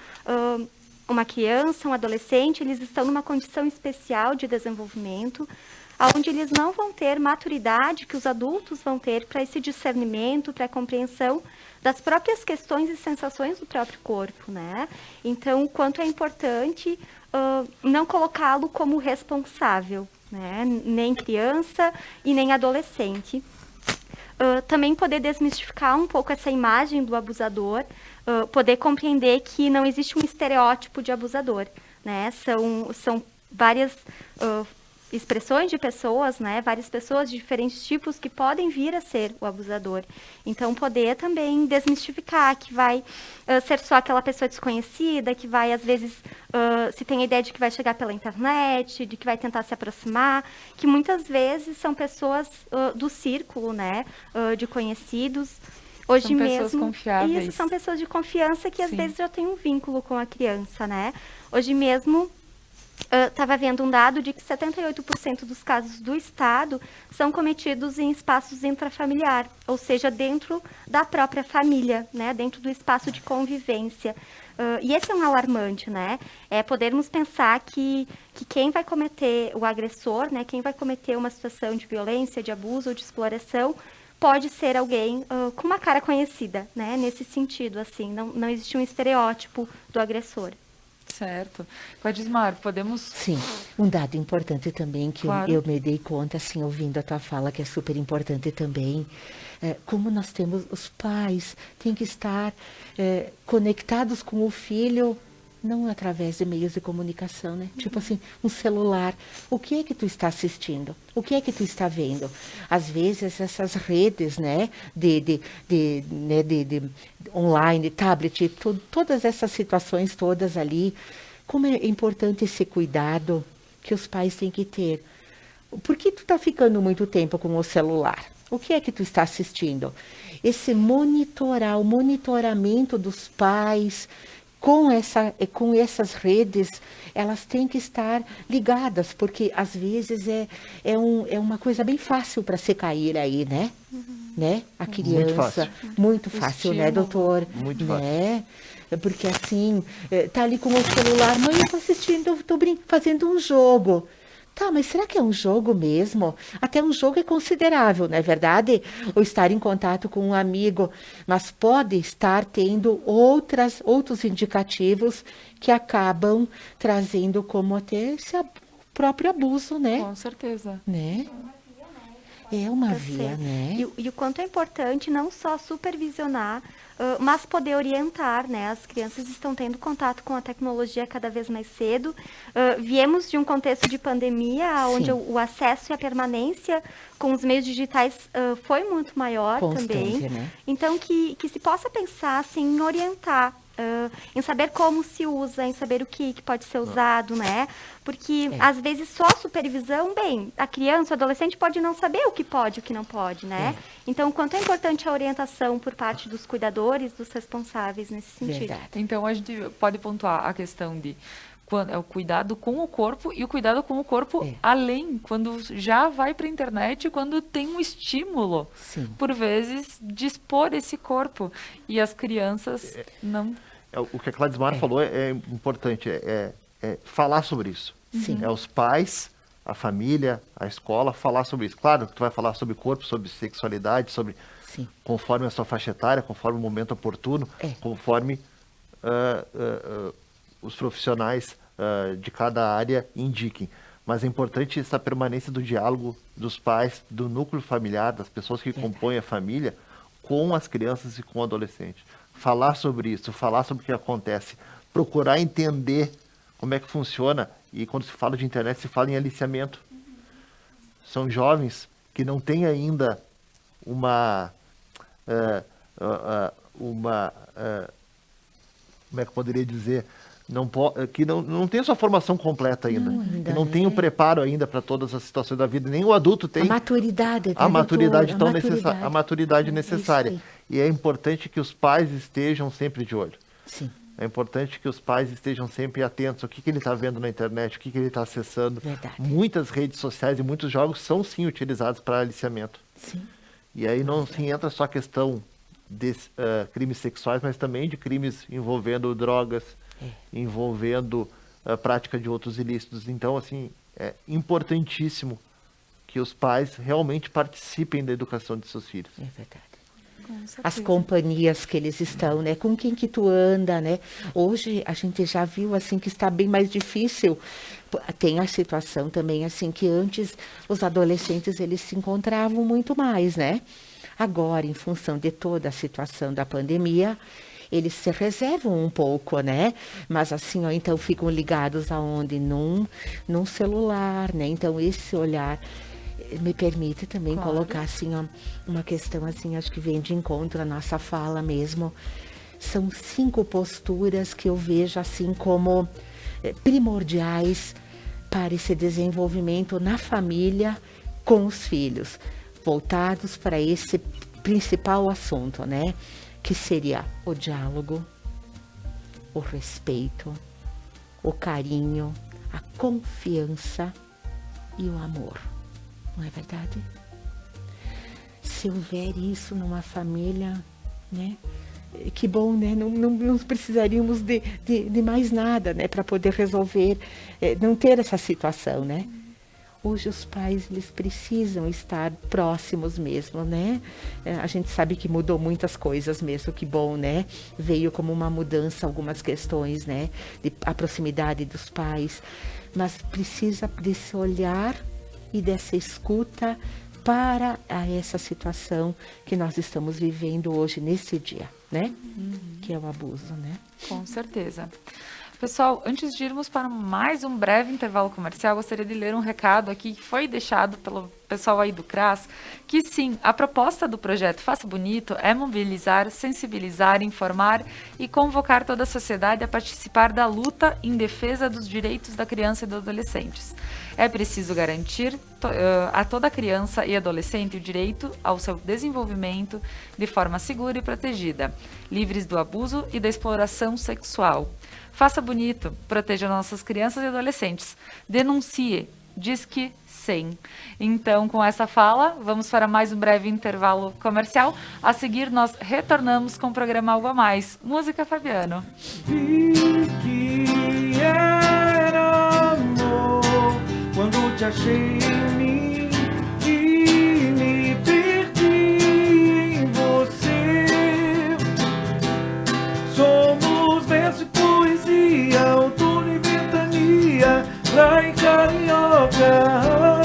uma criança, um adolescente, eles estão numa condição especial de desenvolvimento, onde eles não vão ter maturidade que os adultos vão ter para esse discernimento, para a compreensão das próprias questões e sensações do próprio corpo, né? Então, o quanto é importante não colocá-lo como responsável, né? Nem criança e nem adolescente. Também poder desmistificar um pouco essa imagem do abusador, poder compreender que não existe um estereótipo de abusador, né? São várias expressões de pessoas, né, várias pessoas de diferentes tipos que podem vir a ser o abusador. Então, poder também desmistificar que vai ser só aquela pessoa desconhecida, que vai, às vezes, se tem a ideia de que vai chegar pela internet, de que vai tentar se aproximar, que muitas vezes são pessoas do círculo, né, de conhecidos. Hoje são mesmo, pessoas confiáveis. Isso, são pessoas de confiança que, às Sim. vezes, já têm um vínculo com a criança, né. Hoje mesmo, estava vendo um dado de que 78% dos casos do Estado são cometidos em espaços intrafamiliar, ou seja, dentro da própria família, né, dentro do espaço de convivência. E esse é um alarmante, né? É podermos pensar que quem vai cometer o agressor, né, quem vai cometer uma situação de violência, de abuso ou de exploração, pode ser alguém com uma cara conhecida, né? Nesse sentido, assim, não existe um estereótipo do agressor. Certo. Quadismar, podemos... Sim, um dado importante também que Claro. eu me dei conta, assim, ouvindo a tua fala, que é super importante também, como nós temos, os pais têm que estar conectados com o filho, não através de meios de comunicação, né? Tipo assim, um celular. O que é que tu está assistindo? O que é que tu está vendo? Às vezes essas redes, né, de online, tablet, todas essas situações todas ali, como é importante esse cuidado que os pais têm que ter. Por que tu está ficando muito tempo com o celular? O que é que tu está assistindo? Esse o monitoramento dos pais com essas redes, elas têm que estar ligadas, porque às vezes é uma coisa bem fácil para se cair aí, né? Né? A criança, muito fácil, né, doutor? Muito né? Porque assim, tá ali com o celular, mãe, eu tô assistindo, fazendo um jogo. Tá, mas será que é um jogo mesmo? Até um jogo é considerável, não é verdade? Ou estar em contato com um amigo, mas pode estar tendo outros indicativos que acabam trazendo como até esse próprio abuso, né? Com certeza. Né? É uma via, Sim. né? E o quanto é importante não só supervisionar, mas poder orientar, né? As crianças estão tendo contato com a tecnologia cada vez mais cedo. Viemos de um contexto de pandemia, onde o acesso e a permanência com os meios digitais foi muito maior também. Né? Então, que se possa pensar assim, em orientar, em saber como se usa, em saber o que pode ser usado, né? Porque, às vezes, só a supervisão, bem, a criança, o adolescente pode não saber o que pode e o que não pode, né? Então, o quanto é importante a orientação por parte dos cuidadores, dos responsáveis nesse sentido. Verdade. Então, a gente pode pontuar a questão de é o cuidado com o corpo e o cuidado com o corpo além, quando já vai para a internet, quando tem um estímulo, por vezes, de expor esse corpo. E as crianças não... O que a Cladismar falou é importante, é falar sobre isso. Sim. É os pais, a família, a escola falar sobre isso. Claro que tu vai falar sobre corpo, sobre sexualidade, sobre conforme a sua faixa etária, conforme o momento oportuno, conforme os profissionais de cada área indiquem. Mas é importante essa permanência do diálogo dos pais, do núcleo familiar, das pessoas que compõem a família, com as crianças e com o adolescente. Falar sobre isso, falar sobre o que acontece, procurar entender como é que funciona. E quando se fala de internet, se fala em aliciamento. São jovens que não têm ainda como é que eu poderia dizer, que não tem a sua formação completa ainda, que não tem o preparo ainda para todas as situações da vida, nem o adulto tem A maturidade. a maturidade necessária. E é importante que os pais estejam sempre de olho. Sim. É importante que os pais estejam sempre atentos ao que ele está vendo na internet, o que ele está acessando. Verdade. Muitas redes sociais e muitos jogos são sim utilizados para aliciamento. Sim. E aí não se entra só a questão de crimes sexuais, mas também de crimes envolvendo drogas, envolvendo a prática de outros ilícitos. Então, assim, é importantíssimo que os pais realmente participem da educação de seus filhos. É verdade. As companhias que eles estão, né? Com quem que tu anda, né? Hoje a gente já viu assim que está bem mais difícil. Tem a situação também assim que antes os adolescentes eles se encontravam muito mais, né? Agora, em função de toda a situação da pandemia, eles se reservam um pouco, né? Mas assim, ó, então ficam ligados aonde? Num celular, né? Então esse olhar me permite também colocar assim, ó, uma questão assim, acho que vem de encontro à nossa fala mesmo. São 5 posturas que eu vejo assim como primordiais para esse desenvolvimento na família com os filhos, voltados para esse principal assunto, né? Que seria o diálogo, o respeito, o carinho, a confiança e o amor. Não é verdade? Se houver isso numa família, né? Que bom, né? Não precisaríamos de mais nada, né? Para poder resolver, não ter essa situação, né? Hoje os pais, eles precisam estar próximos mesmo, né? A gente sabe que mudou muitas coisas mesmo, que bom, né? Veio como uma mudança algumas questões, né? A proximidade dos pais, mas precisa desse olhar e dessa escuta para essa situação que nós estamos vivendo hoje, nesse dia, né? Que é o abuso, né? Com certeza. Pessoal, antes de irmos para mais um breve intervalo comercial, gostaria de ler um recado aqui que foi deixado pelo pessoal aí do CRAS, que sim, a proposta do projeto Faça Bonito é mobilizar, sensibilizar, informar e convocar toda a sociedade a participar da luta em defesa dos direitos da criança e dos adolescentes. É preciso garantir a toda criança e adolescente o direito ao seu desenvolvimento de forma segura e protegida, livres do abuso e da exploração sexual. Faça bonito, proteja nossas crianças e adolescentes. Denuncie, Disque 100. Então, com essa fala, vamos para mais um breve intervalo comercial. A seguir, nós retornamos com o programa Algo a Mais. Música, Fabiano. quando te achei em mim e me perdi em você. Somos verso e poesia, outono e ventania, praia e carioca.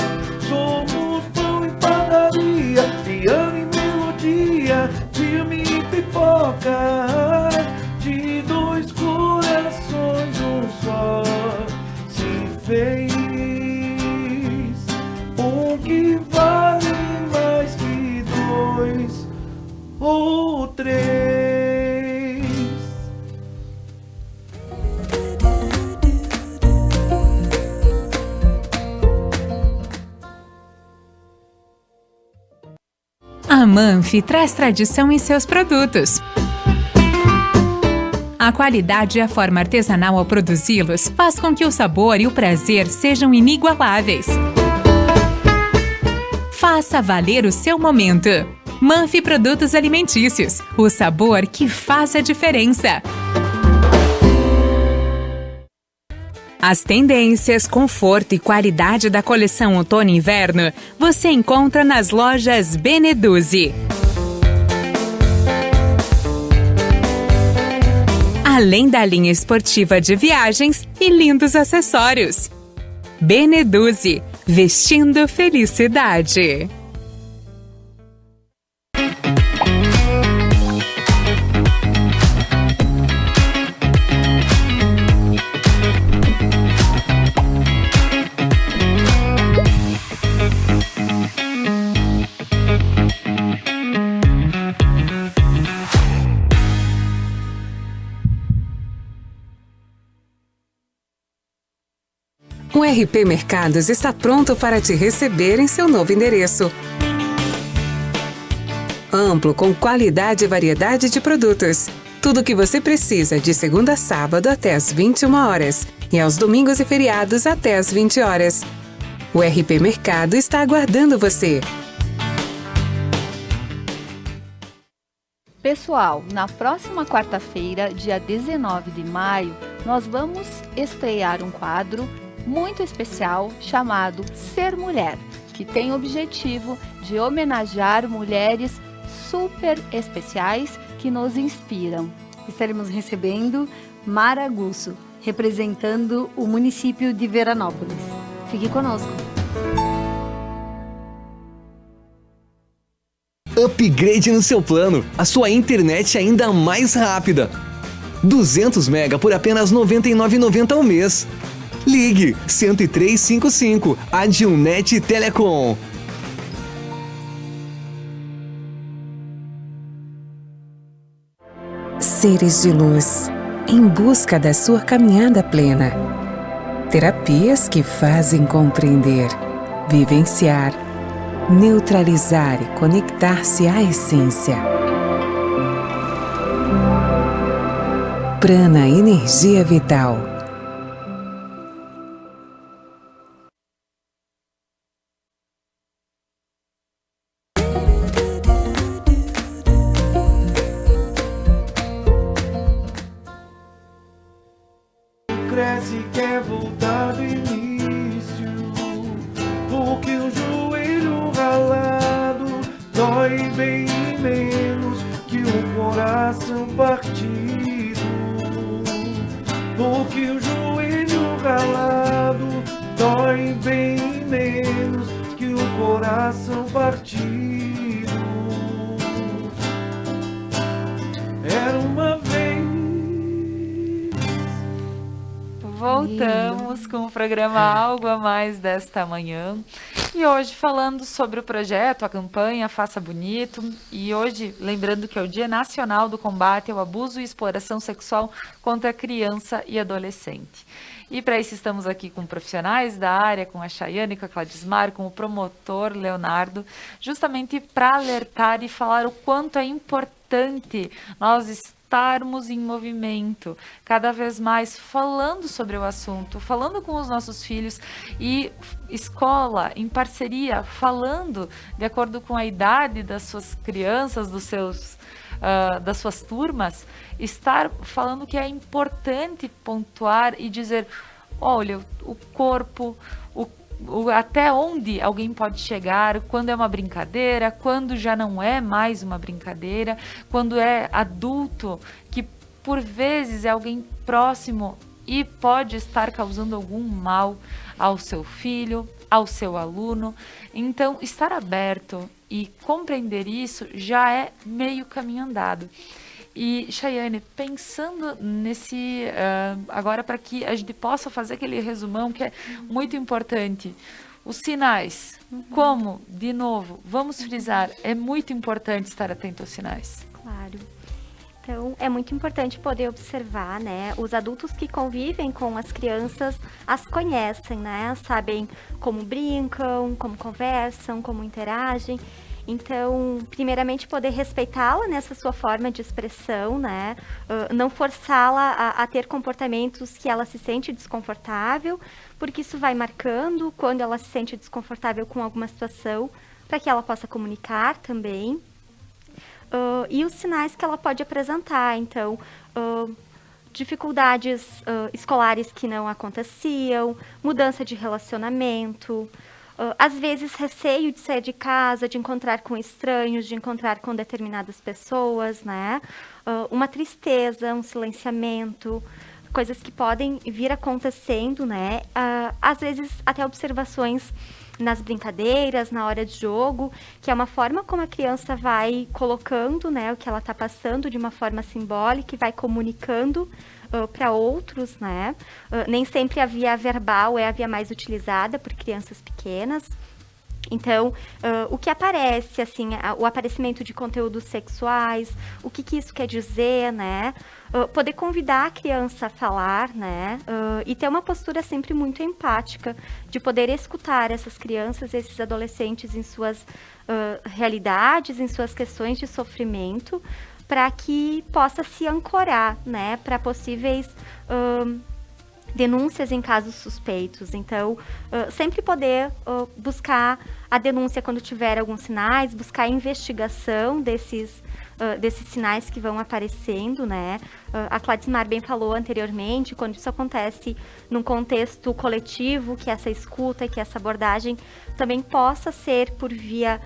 Somos pão e padaria, piano e melodia, filme e pipoca. De dois corações um só se fez, um que vale mais que dois ou três. A Manfi traz tradição em seus produtos. A qualidade e a forma artesanal ao produzi-los faz com que o sabor e o prazer sejam inigualáveis. Faça valer o seu momento. Manfi Produtos Alimentícios, o sabor que faz a diferença. As tendências, conforto e qualidade da coleção outono e inverno você encontra nas lojas Beneduzzi. Além da linha esportiva de viagens e lindos acessórios. Beneduzzi, vestindo felicidade. O RP Mercados está pronto para te receber em seu novo endereço. Amplo, com qualidade e variedade de produtos. Tudo o que você precisa de segunda a sábado até às 21 horas e aos domingos e feriados até às 20 horas. O RP Mercado está aguardando você. Pessoal, na próxima quarta-feira, dia 19 de maio, nós vamos estrear um quadro muito especial chamado Ser Mulher, que tem o objetivo de homenagear mulheres super especiais que nos inspiram. Estaremos recebendo Mara Gusso, representando o município de Veranópolis. Fique conosco. Upgrade no seu plano, a sua internet ainda mais rápida. 200 mega por apenas R$ 99,90 ao mês. Ligue 10355, Adilnet Telecom. Seres de luz, em busca da sua caminhada plena. Terapias que fazem compreender, vivenciar, neutralizar e conectar-se à essência. Prana Energia Vital. Cresce, quer voltar do início, porque o joelho ralado dói bem menos que o coração partido. Porque o joelho ralado dói bem menos que o coração partido. Era uma vez. Voltamos com o programa Algo a Mais desta manhã. E hoje falando sobre o projeto, a campanha Faça Bonito. E hoje, lembrando que é o Dia Nacional do Combate ao Abuso e Exploração Sexual contra Criança e Adolescente. E para isso estamos aqui com profissionais da área, com a Chayane, com a Cladismar, com o promotor Leonardo, justamente para alertar e falar o quanto é importante nós estarmos em movimento, cada vez mais falando sobre o assunto, falando com os nossos filhos e escola em parceria, falando de acordo com a idade das suas crianças, dos seus das suas turmas, estar falando que é importante pontuar e dizer, olha, o corpo, até onde alguém pode chegar, quando é uma brincadeira, quando já não é mais uma brincadeira, quando é adulto, que por vezes é alguém próximo e pode estar causando algum mal ao seu filho, ao seu aluno. Então, estar aberto e compreender isso já é meio caminho andado. E, Chayane, pensando nesse, agora para que a gente possa fazer aquele resumão que é muito importante, os sinais, como, de novo, vamos frisar, é muito importante estar atento aos sinais. Claro. Então, é muito importante poder observar, né? Os adultos que convivem com as crianças as conhecem, né? Sabem como brincam, como conversam, como interagem. Então, primeiramente, poder respeitá-la nessa sua forma de expressão, né? Não forçá-la a ter comportamentos que ela se sente desconfortável, porque isso vai marcando quando ela se sente desconfortável com alguma situação, para que ela possa comunicar também. E os sinais que ela pode apresentar, então, dificuldades escolares que não aconteciam, mudança de relacionamento, às vezes receio de sair de casa, de encontrar com estranhos, de encontrar com determinadas pessoas, né? Uma tristeza, um silenciamento, coisas que podem vir acontecendo, né? Às vezes até observações nas brincadeiras, na hora de jogo, que é uma forma como a criança vai colocando, né, o que ela está passando de uma forma simbólica e vai comunicando para outros, né? Nem sempre a via verbal é a via mais utilizada por crianças pequenas. Então, o que aparece, assim, o aparecimento de conteúdos sexuais, o que isso quer dizer, né? Poder convidar a criança a falar, né? E ter uma postura sempre muito empática, de poder escutar essas crianças, esses adolescentes em suas realidades, em suas questões de sofrimento, para que possa se ancorar, né? Para possíveis denúncias em casos suspeitos. Então, sempre poder buscar a denúncia quando tiver alguns sinais, buscar a investigação desses sinais que vão aparecendo, né? A Cladismar bem falou anteriormente, quando isso acontece num contexto coletivo, que essa escuta, que essa abordagem também possa ser por via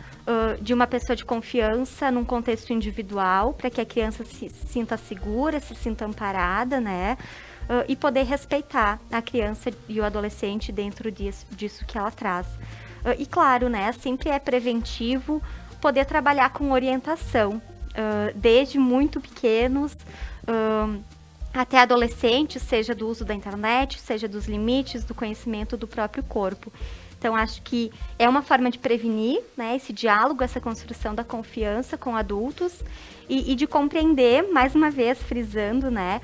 de uma pessoa de confiança, num contexto individual, para que a criança se sinta segura, se sinta amparada, né? E poder respeitar a criança e o adolescente dentro disso que ela traz. E claro, né, sempre é preventivo poder trabalhar com orientação, desde muito pequenos até adolescentes, seja do uso da internet, seja dos limites do conhecimento do próprio corpo. Então, acho que é uma forma de prevenir, né, esse diálogo, essa construção da confiança com adultos e de compreender, mais uma vez frisando, né,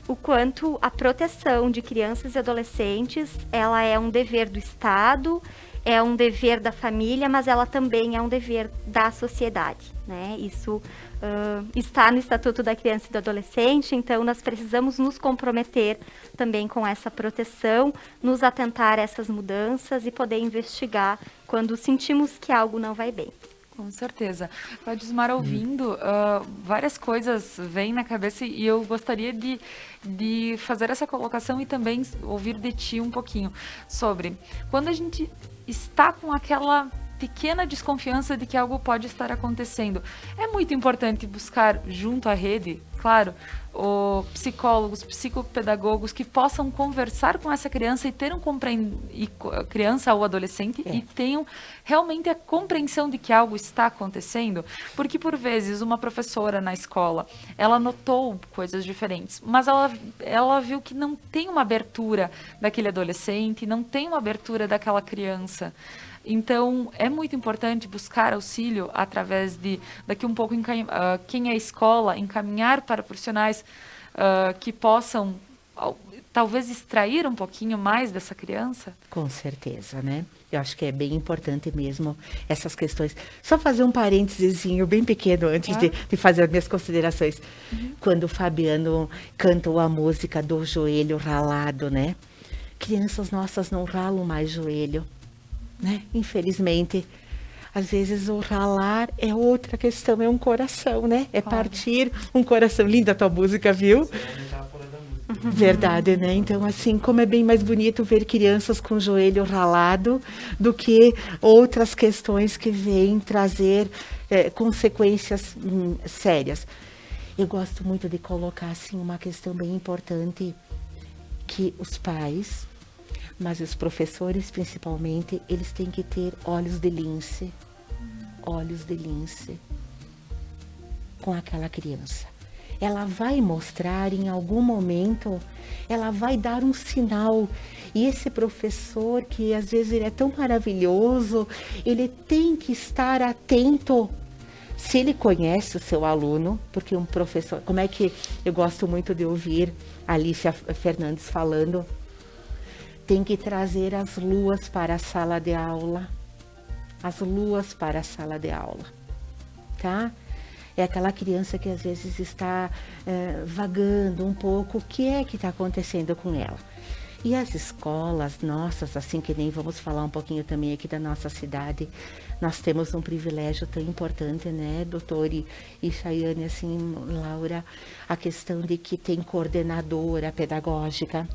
o quanto a proteção de crianças e adolescentes, ela é um dever do Estado, é um dever da família, mas ela também é um dever da sociedade, né? Isso está no Estatuto da Criança e do Adolescente, então nós precisamos nos comprometer também com essa proteção, nos atentar a essas mudanças e poder investigar quando sentimos que algo não vai bem. Com certeza. Cladismar, ouvindo, várias coisas vêm na cabeça e eu gostaria de fazer essa colocação e também ouvir de ti um pouquinho sobre quando a gente está com aquela pequena desconfiança de que algo pode estar acontecendo. É muito importante buscar junto à rede, claro, psicólogos, psicopedagogos que possam conversar com essa criança e ter criança ou adolescente e tenham realmente a compreensão de que algo está acontecendo, porque por vezes uma professora na escola, ela notou coisas diferentes, mas ela viu que não tem uma abertura daquele adolescente, não tem uma abertura daquela criança. Então, é muito importante buscar auxílio através daqui um pouco, quem é a escola, encaminhar para profissionais que possam, talvez, extrair um pouquinho mais dessa criança? Com certeza, né? Eu acho que é bem importante mesmo essas questões. Só fazer um parêntesezinho bem pequeno antes de fazer as minhas considerações. Quando o Fabiano cantou a música do joelho ralado, né? Crianças nossas não ralam mais joelho. Né? Infelizmente, às vezes o ralar é outra questão, é um coração, né? É partir um coração. Linda a tua música, viu? Verdade, né? Então, assim, como é bem mais bonito ver crianças com o joelho ralado do que outras questões que vêm trazer consequências sérias. Eu gosto muito de colocar, assim, uma questão bem importante, que os pais, mas os professores principalmente, eles têm que ter olhos de lince com aquela criança. Ela vai mostrar em algum momento, ela vai dar um sinal. E esse professor, que às vezes ele é tão maravilhoso, ele tem que estar atento. Se ele conhece o seu aluno, porque um professor, como é que eu gosto muito de ouvir a Alicia Fernandes falando, tem que trazer as luas para a sala de aula. As luas para a sala de aula, tá? É aquela criança que às vezes está vagando um pouco, o que é que está acontecendo com ela? E as escolas nossas, assim que nem vamos falar um pouquinho também aqui da nossa cidade, nós temos um privilégio tão importante, né, doutor e Chayane, assim, Laura, a questão de que tem coordenadora pedagógica.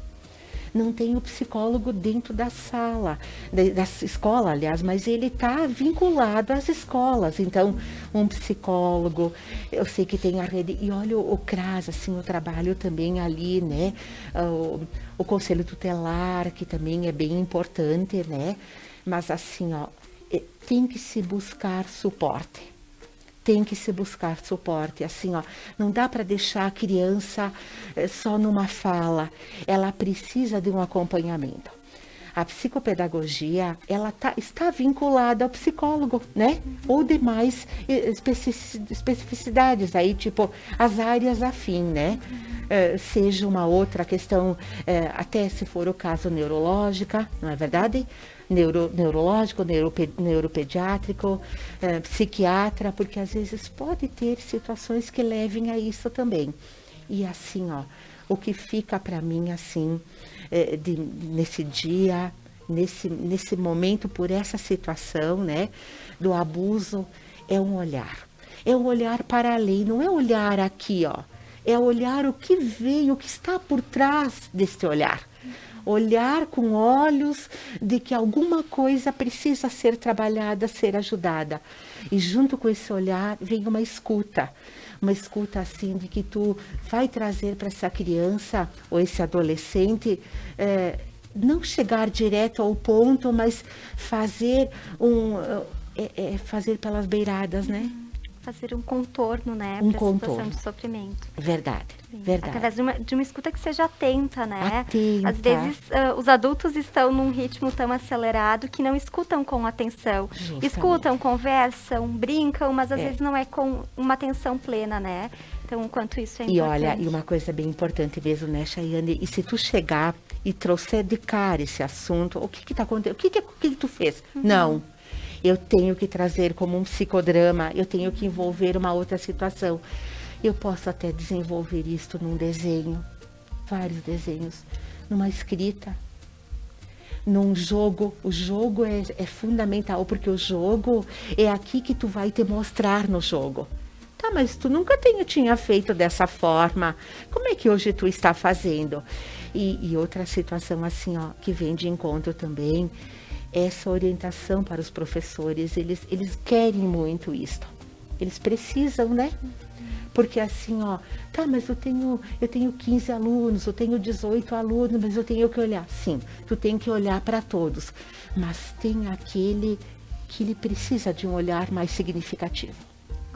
Não tem o psicólogo dentro da sala, da escola, aliás, mas ele está vinculado às escolas. Então, um psicólogo, eu sei que tem a rede, e olha o CRAS, assim, o trabalho também ali, né? O Conselho Tutelar, que também é bem importante, né? Mas assim, ó, tem que se buscar suporte. Tem que se buscar suporte, assim, ó, não dá para deixar a criança só numa fala, ela precisa de um acompanhamento. A psicopedagogia, ela está vinculada ao psicólogo, né? Ou demais especificidades, aí, tipo, as áreas afim, né? Seja uma outra questão, até se for o caso neurológica, não é verdade? Neurológico, neuropediátrico, psiquiatra, porque às vezes pode ter situações que levem a isso também. E assim, ó, o que fica para mim, assim, nesse dia, nesse momento, por essa situação, né, do abuso, é um olhar. É um olhar para além, não é olhar aqui, ó, é olhar o que veio, o que está por trás deste olhar. Olhar com olhos de que alguma coisa precisa ser trabalhada, ser ajudada. E junto com esse olhar vem uma escuta assim de que tu vai trazer para essa criança ou esse adolescente, não chegar direto ao ponto, mas fazer fazer pelas beiradas, né? Fazer um contorno, né, Um para a situação contorno. de sofrimento. Verdade, Sim. verdade. Através de uma escuta que seja atenta, né? Atenta. Às vezes os adultos estão num ritmo tão acelerado que não escutam com atenção. Justamente. Escutam, conversam, brincam, mas às vezes não é com uma atenção plena, né? Então, o quanto isso é importante. E olha, e uma coisa bem importante mesmo, né, Chayane? E se tu chegar e trouxer de cara esse assunto, o que está acontecendo? O que tu fez? Não. Eu tenho que trazer como um psicodrama, eu tenho que envolver uma outra situação. Eu posso até desenvolver isto num desenho, vários desenhos, numa escrita, num jogo. O jogo é fundamental, porque o jogo é aqui que tu vai te mostrar no jogo. Tá, mas tu nunca tinha feito dessa forma. Como é que hoje tu está fazendo? E outra situação assim, ó, que vem de encontro também, essa orientação para os professores, eles querem muito isso. Eles precisam, né? Porque assim, ó, tá, mas eu tenho 15 alunos, eu tenho 18 alunos, mas eu tenho que olhar. Sim, tu tem que olhar para todos, mas tem aquele que ele precisa de um olhar mais significativo.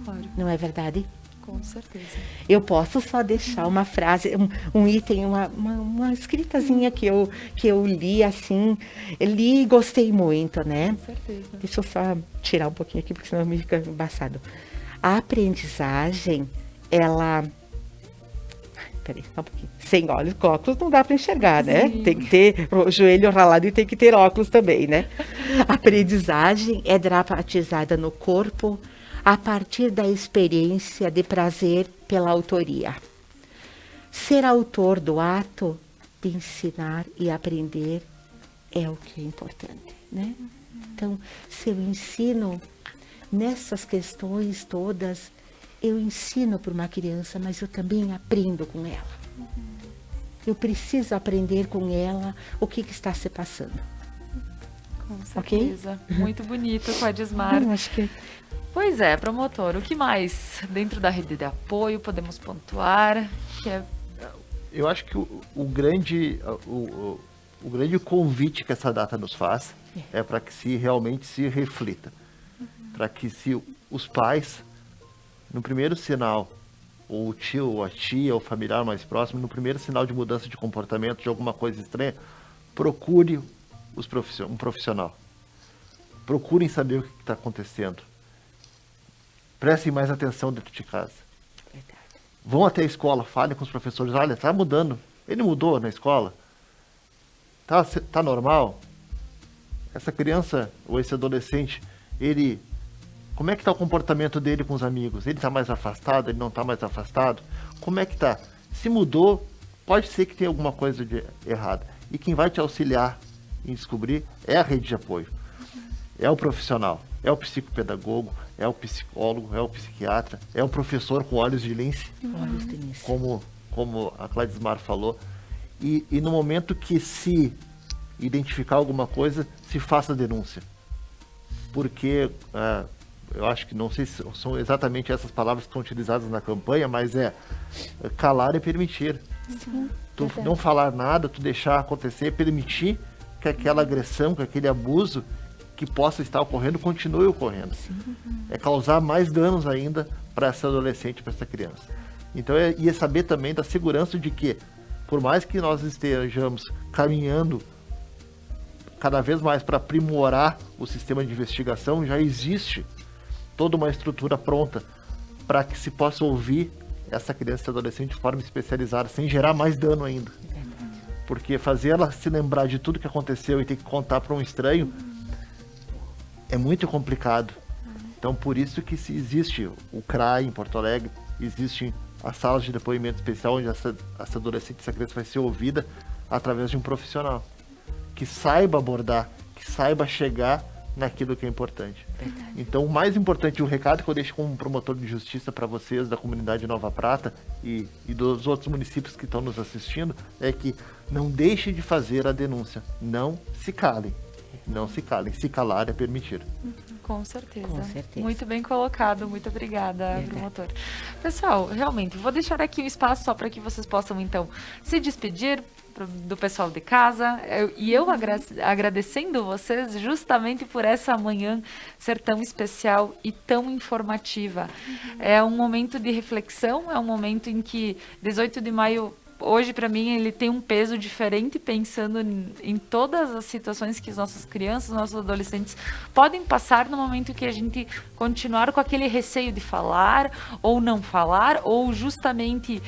Claro. Não é verdade? Com certeza. Eu posso só deixar uma frase, um item, uma escritazinha que eu li, assim, li e gostei muito, né? Com certeza. Deixa eu só tirar um pouquinho aqui, porque senão me fica embaçado. A aprendizagem, ela... Peraí, só um pouquinho. Sem olhos, com óculos não dá para enxergar, né? Sim. Tem que ter o joelho ralado e tem que ter óculos também, né? A aprendizagem é dramatizada no corpo, a partir da experiência de prazer pela autoria. Ser autor do ato de ensinar e aprender é o que é importante, né? Então, se eu ensino nessas questões todas, eu ensino para uma criança, mas eu também aprendo com ela. eu preciso aprender com ela o que está se passando. Com certeza. Muito bonito com a Edismar. Acho que... Pois é, promotor, o que mais dentro da rede de apoio podemos pontuar? Eu acho que o grande convite que essa data nos faz é para que realmente se reflita. Para que os pais, no primeiro sinal, ou o tio, ou a tia, ou o familiar mais próximo, no primeiro sinal de mudança de comportamento, de alguma coisa estranha, procure um profissional. Procurem saber o que está acontecendo. Prestem mais atenção dentro de casa. Verdade. Vão até a escola, falem com os professores. Olha, está mudando. Ele mudou na escola? Tá normal? Essa criança ou esse adolescente, como é que está o comportamento dele com os amigos? Ele está mais afastado? Ele não está mais afastado? Como é que está? Se mudou, pode ser que tenha alguma coisa de errada. E quem vai te auxiliar em descobrir é a rede de apoio. É o profissional, é o psicopedagogo, é o psicólogo, é o psiquiatra, é o professor com olhos de lince, como a Cladismar falou. E no momento que se identificar alguma coisa, se faça a denúncia. Porque eu acho que, não sei se são exatamente essas palavras que são utilizadas na campanha, mas calar é permitir. Sim, tu não falar nada, tu deixar acontecer, permitir que aquela agressão, que aquele abuso que possa estar ocorrendo, continue ocorrendo. É causar mais danos ainda para essa adolescente, para essa criança. Então, é saber também da segurança de que, por mais que nós estejamos caminhando cada vez mais para aprimorar o sistema de investigação, já existe toda uma estrutura pronta para que se possa ouvir essa criança e adolescente de forma especializada, sem gerar mais dano ainda. Porque fazer ela se lembrar de tudo que aconteceu e ter que contar para um estranho é muito complicado. Então, por isso que existe o CRAI em Porto Alegre, existem as salas de depoimento especial, onde essa adolescente, essa criança vai ser ouvida através de um profissional que saiba abordar, que saiba chegar naquilo que é importante. Verdade. Então, o mais importante, o recado que eu deixo como promotor de justiça para vocês da comunidade de Nova Prata e dos outros municípios que estão nos assistindo, é que não deixe de fazer a denúncia. Não se calem. Não se calem. Se calar é permitir. Com certeza. Com certeza. Muito bem colocado. Muito obrigada, promotor. Pessoal, realmente, vou deixar aqui o espaço só para que vocês possam, então, se despedir do pessoal de casa. Eu agradecendo vocês justamente por essa manhã ser tão especial e tão informativa. É um momento de reflexão, é um momento em que 18 de maio... Hoje, para mim, ele tem um peso diferente, pensando em todas as situações que as nossas crianças, nossos adolescentes podem passar no momento que a gente continuar com aquele receio de falar, ou não falar, ou justamente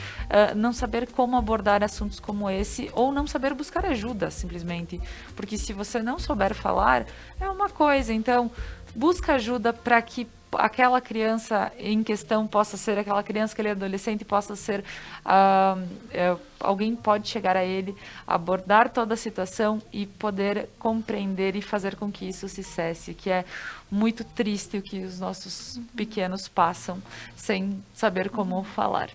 não saber como abordar assuntos como esse, ou não saber buscar ajuda, simplesmente. Porque se você não souber falar, é uma coisa. Então, busca ajuda para que aquela criança em questão possa ser, aquela criança, aquele adolescente possa ser, alguém pode chegar a ele, abordar toda a situação e poder compreender e fazer com que isso se cesse, que é muito triste o que os nossos pequenos passam sem saber como falar.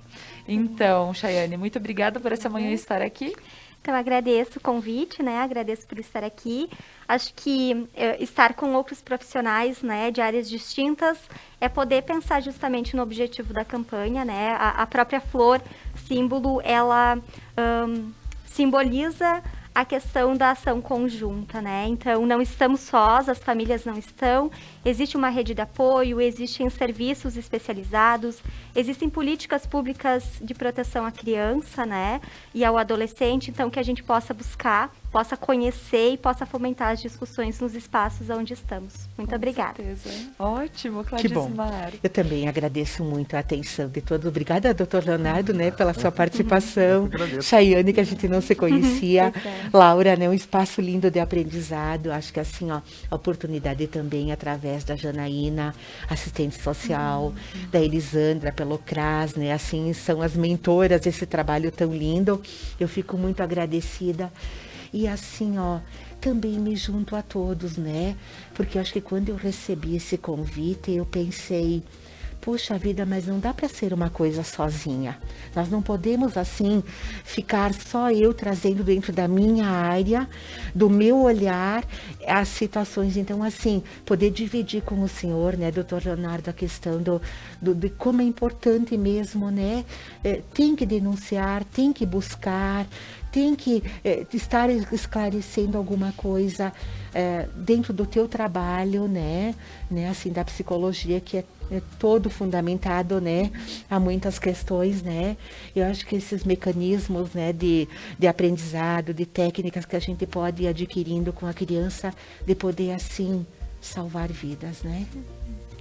Então, Chayane, muito obrigada por essa manhã estar aqui. Então, agradeço o convite, né? Agradeço por estar aqui. Acho que estar com outros profissionais, né, de áreas distintas é poder pensar justamente no objetivo da campanha, né? A própria flor, símbolo, ela simboliza a questão da ação conjunta, né? Então, não estamos sós, as famílias não estão, existe uma rede de apoio, existem serviços especializados, existem políticas públicas de proteção à criança, né? E ao adolescente, então, que a gente possa buscar, possa conhecer e possa fomentar as discussões nos espaços onde estamos. Muito obrigada. Certeza. Ótimo, Que bom. Cladismar. Eu também agradeço muito a atenção de todos. Obrigada, doutor Leonardo, né, pela sua participação. Chayane, que a gente não se conhecia. Laura, né, um espaço lindo de aprendizado. Acho que assim, ó, a oportunidade também através da Janaína, assistente social, da Elisandra, pelo CRAS, né, assim, são as mentoras desse trabalho tão lindo. Eu fico muito agradecida. E assim, ó, também me junto a todos, né? Porque eu acho que quando eu recebi esse convite, eu pensei, puxa vida, mas não dá para ser uma coisa sozinha. Nós não podemos, assim, ficar só eu trazendo dentro da minha área, do meu olhar, as situações. Então, assim, poder dividir com o senhor, né, doutor Leonardo, a questão de como é importante mesmo, né? Tem que denunciar, tem que buscar, tem que estar esclarecendo alguma coisa dentro do teu trabalho, né? Assim, da psicologia, que é todo fundamentado, né? Há muitas questões, né? Eu acho que esses mecanismos, né, de aprendizado, de técnicas que a gente pode ir adquirindo com a criança, de poder, assim, salvar vidas, né?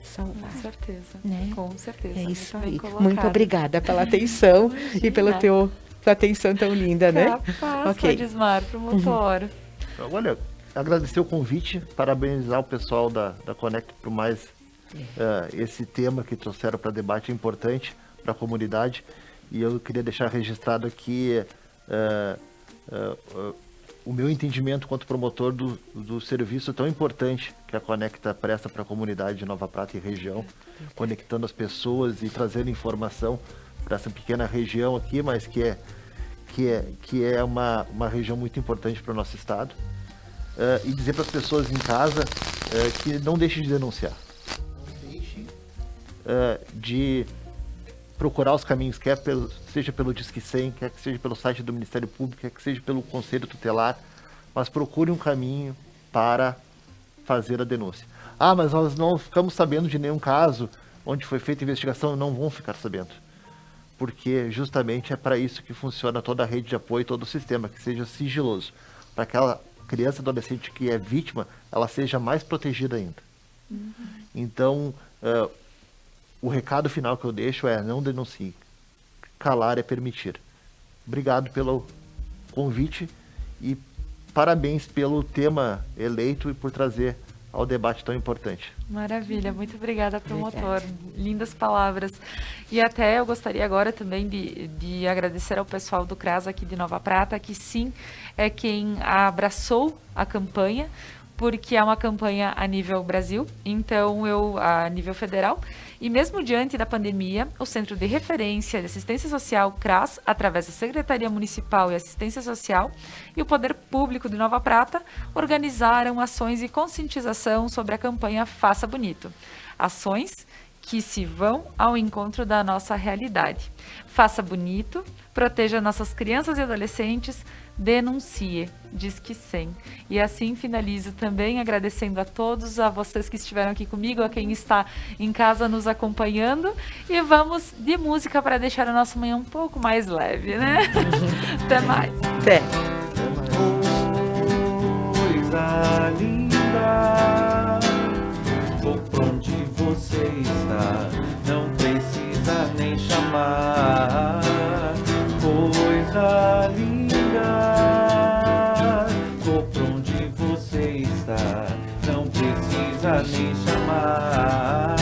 Salvar. Com certeza, né? Com certeza. É isso Muito bem aí. colocado. Muito obrigada pela atenção e pela tua atenção tão linda, né? Capaz, Cladismar, promotor. Olha, agradecer o convite, parabenizar o pessoal da Conect por mais esse tema que trouxeram para debate, é importante para a comunidade, e eu queria deixar registrado aqui o meu entendimento quanto promotor do serviço tão importante que a Conecta presta para a comunidade de Nova Prata e região, conectando as pessoas e trazendo informação para essa pequena região aqui, mas que é uma região muito importante para o nosso estado. E dizer para as pessoas em casa que não deixem de denunciar. Não deixem de procurar os caminhos, seja pelo Disque 100, quer que seja pelo site do Ministério Público, quer que seja pelo Conselho Tutelar, mas procure um caminho para fazer a denúncia. Ah, mas nós não ficamos sabendo de nenhum caso onde foi feita investigação, não vão ficar sabendo. Porque justamente é para isso que funciona toda a rede de apoio, todo o sistema, que seja sigiloso. Para aquela criança, adolescente que é vítima, ela seja mais protegida ainda. Uhum. Então, o recado final que eu deixo é: não denuncie. Calar é permitir. Obrigado pelo convite e parabéns pelo tema eleito e por trazer ao debate tão importante. Maravilha, muito obrigada, promotor. Lindas palavras. E até eu gostaria agora também de agradecer ao pessoal do CRAS aqui de Nova Prata, que sim, é quem abraçou a campanha, porque é uma campanha a nível Brasil, então a nível federal. E mesmo diante da pandemia, o Centro de Referência de Assistência Social, CRAS, através da Secretaria Municipal e Assistência Social e o Poder Público de Nova Prata, organizaram ações de conscientização sobre a campanha Faça Bonito. Ações que se vão ao encontro da nossa realidade. Faça bonito, proteja nossas crianças e adolescentes, denuncie, Disque 100. E assim finalizo também agradecendo a todos, a vocês que estiveram aqui comigo, a quem está em casa nos acompanhando. E vamos de música para deixar a nossa manhã um pouco mais leve, né? Até mais. Até. Coisa linda, vou pra onde você está, não precisa nem chamar. Coisa linda, vou pra onde você está, não precisa nem chamar.